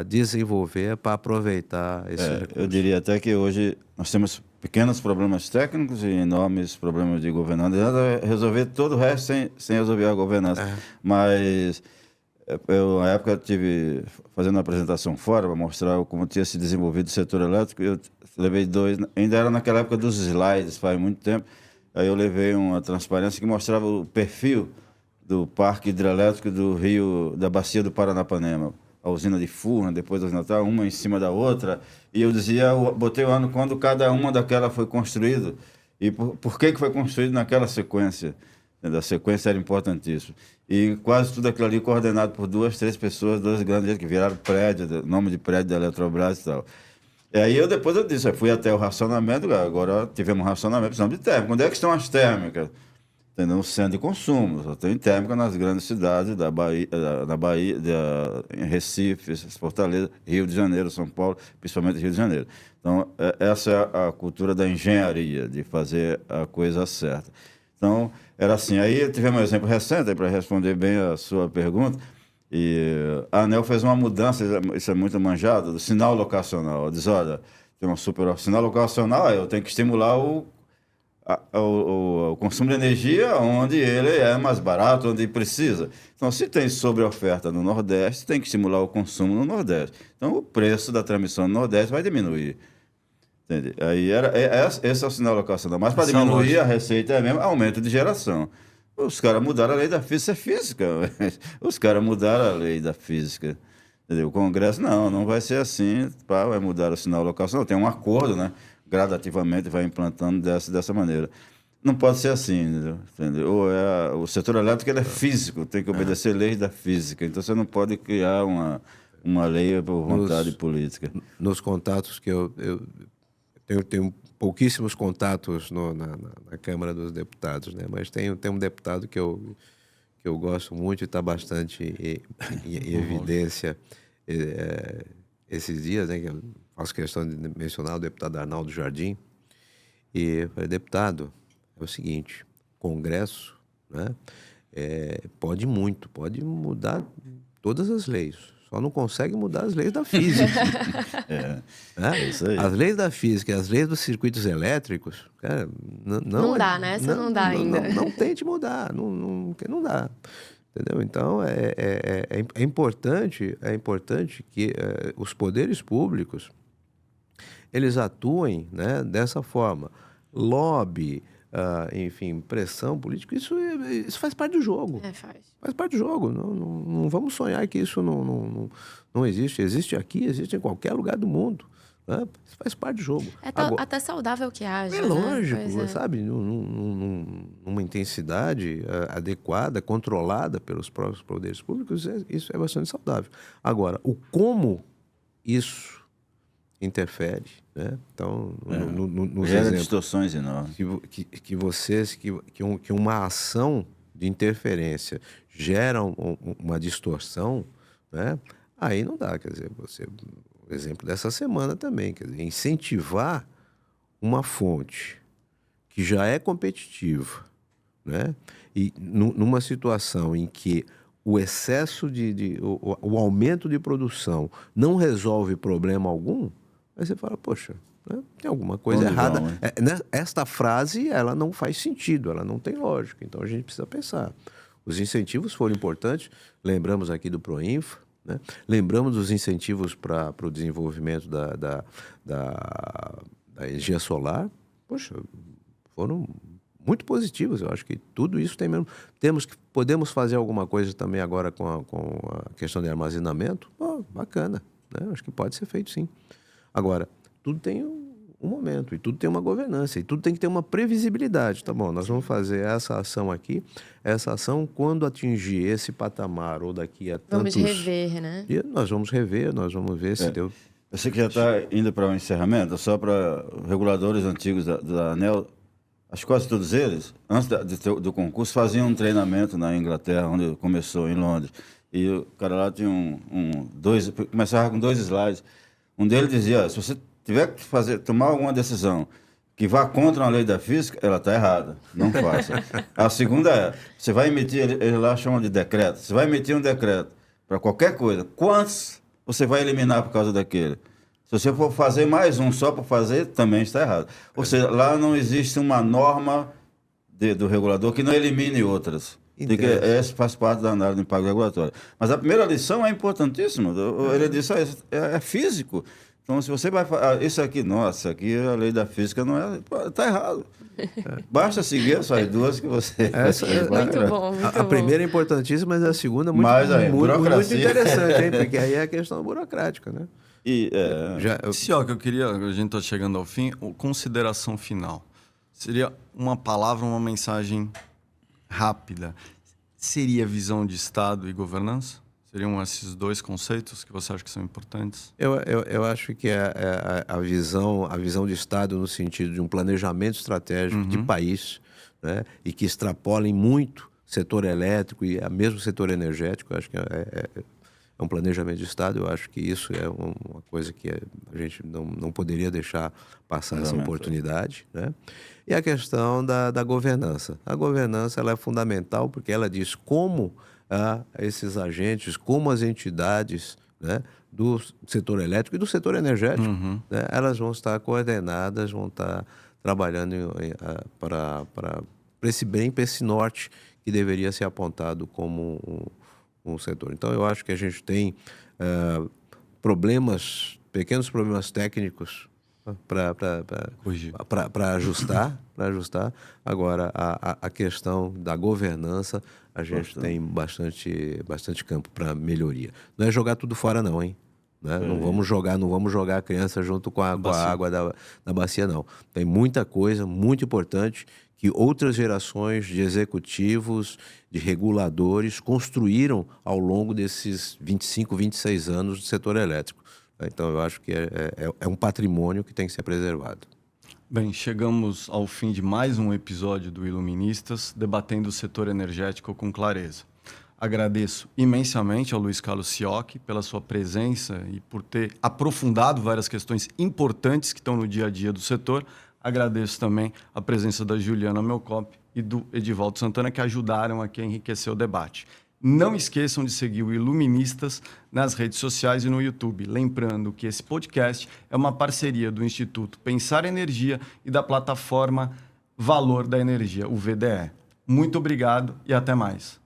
desenvolver para aproveitar esse recurso. Eu diria até que hoje nós temos pequenos problemas técnicos e enormes problemas de governança. Resolver todo o resto sem resolver a governança. Mas eu, na época, estive fazendo uma apresentação fora para mostrar como tinha se desenvolvido o setor elétrico. Eu levei 2, ainda era naquela época dos slides, faz muito tempo. Aí eu levei uma transparência que mostrava o perfil do parque hidrelétrico do rio, da bacia do Paranapanema. A usina de Furna, depois a usina tal, uma em cima da outra. E eu dizia, botei o ano quando cada uma daquela foi construída. E por que foi construído naquela sequência? A sequência era importantíssima. E quase tudo aquilo ali coordenado por 2, 3 pessoas, 2 grandes que viraram prédio, nome de prédio da Eletrobras e tal. E aí depois eu disse, eu fui até o racionamento, agora tivemos um racionamento, precisamos de térmica. Onde é que estão as térmicas? No centro de consumo, só tem térmica nas grandes cidades da Bahia, em Recife, Fortaleza, Rio de Janeiro, São Paulo, principalmente Rio de Janeiro. Então, essa é a cultura da engenharia, de fazer a coisa certa. Então, era assim. Aí tivemos um exemplo recente, para responder bem a sua pergunta, e a ANEEL fez uma mudança, isso é muito manjado, do sinal locacional. Diz, olha, tem uma sinal locacional, eu tenho que estimular o consumo de energia onde ele é mais barato, onde precisa. Então, se tem sobre-oferta no Nordeste, tem que estimular o consumo no Nordeste. Então, o preço da transmissão no Nordeste vai diminuir. Entende? Aí esse é o sinal locacional. Mas para diminuir a receita é mesmo aumento de geração. Os caras mudaram a lei da física. Os caras mudaram a lei da física. Entendeu? O Congresso, não vai ser assim, vai mudar o sinal locacional. Tem um acordo, né? Gradativamente vai implantando dessa maneira. Não pode ser assim, entendeu? O setor elétrico ele é físico, tem que obedecer leis da física. Então você não pode criar uma lei por vontade política. Nos contatos que eu tenho pouquíssimos contatos na Câmara dos Deputados, né? Mas tem um deputado que eu gosto muito e está bastante em evidência esses dias, né? Que eu faço questão de mencionar o deputado Arnaldo Jardim. E eu falei, deputado, é o seguinte, Congresso, né, pode mudar todas as leis, só não consegue mudar as leis da física. Isso aí. As leis da física e as leis dos circuitos elétricos, cara, não dá, né? Essa não dá ainda. Não tente mudar, não dá. Entendeu? Então, é importante que os poderes públicos eles atuem, né, dessa forma. Lobby, enfim, pressão política, isso faz parte do jogo. Faz parte do jogo. Não vamos sonhar que isso não existe. Existe aqui, existe em qualquer lugar do mundo. Né? Isso faz parte do jogo. Até saudável que haja. É lógico, sabe? Numa intensidade adequada, controlada pelos próprios poderes públicos, isso é bastante saudável. Agora, o como isso interfere, né? Então, nos gera exemplos, distorções enormes. Que uma ação de interferência gera uma distorção, né? Aí não dá, quer dizer, o exemplo dessa semana também, quer dizer, incentivar uma fonte que já é competitiva, né? E numa situação em que o excesso o aumento de produção não resolve problema algum, aí você fala, poxa, né, tem alguma coisa errada. Esta frase, ela não faz sentido, ela não tem lógica. Então, a gente precisa pensar. Os incentivos foram importantes. Lembramos aqui do Proinfa, né? Lembramos dos incentivos para o desenvolvimento da energia solar. Poxa, foram muito positivos. Eu acho que tudo isso tem mesmo. Podemos fazer alguma coisa também agora com a questão de armazenamento? Bacana, né? Acho que pode ser feito, sim. Agora, tudo tem um momento, e tudo tem uma governança, e tudo tem que ter uma previsibilidade. Tá bom, nós vamos fazer essa ação aqui, essa ação quando atingir esse patamar, ou daqui a tantos... Vamos rever, né? Nós vamos ver se deu... Eu sei que já está indo para o encerramento, só para reguladores antigos da ANEEL, acho que quase todos eles, antes do concurso, faziam um treinamento na Inglaterra, onde começou, em Londres. E o cara lá tinha começava com 2 slides. Um deles dizia, se você tiver que tomar alguma decisão que vá contra uma lei da física, ela está errada, não faça. A segunda é, você vai emitir, eles lá chamam de decreto, você vai emitir um decreto para qualquer coisa, quantos você vai eliminar por causa daquele? Se você for fazer mais um só para fazer, também está errado. Ou seja, lá não existe uma norma do regulador que não elimine outras. Essa faz parte da análise do impacto regulatório. Mas a primeira lição é importantíssima. Ele disse, é físico. Então, se você vai falar, isso aqui, nossa, aqui a lei da física não é... Está errado. Basta seguir essas duas que você... Muito bom, muito a primeira é importantíssima, mas a segunda muito interessante, hein? Porque aí é a questão burocrática, né? Sioca, a gente está chegando ao fim, consideração final. Seria uma palavra, uma mensagem rápida. Seria visão de Estado e governança? Seriam esses 2 conceitos que você acha que são importantes? Eu acho que a visão de Estado no sentido de um planejamento estratégico de país, né, e que extrapolem muito setor elétrico e mesmo setor energético. Eu acho que é um planejamento de Estado. Eu acho que isso é uma coisa que a gente não poderia deixar passar essa oportunidade, né? E a questão da governança. A governança ela é fundamental porque ela diz como esses agentes, como as entidades, né, do setor elétrico e do setor energético, né, elas vão estar coordenadas, vão estar trabalhando para esse bem, para esse norte que deveria ser apontado como um setor. Então, eu acho que a gente tem pequenos problemas técnicos para ajustar. Agora, a questão da governança, a gente tem bastante campo para melhoria. Não é jogar tudo fora, não, hein? Né? Não vamos jogar a criança junto com a água da bacia, não. Tem muita coisa muito importante que outras gerações de executivos, de reguladores construíram ao longo desses 25, 26 anos do setor elétrico. Então, eu acho que é um patrimônio que tem que ser preservado. Bem, chegamos ao fim de mais um episódio do Iluministas, debatendo o setor energético com clareza. Agradeço imensamente ao Luiz Carlos Sioc pela sua presença e por ter aprofundado várias questões importantes que estão no dia a dia do setor. Agradeço também a presença da Juliana Melcop e do Edivaldo Santana, que ajudaram aqui a enriquecer o debate. Não esqueçam de seguir o Iluministas nas redes sociais e no YouTube. Lembrando que esse podcast é uma parceria do Instituto Pensar Energia e da plataforma Valor da Energia, o VDE. Muito obrigado e até mais.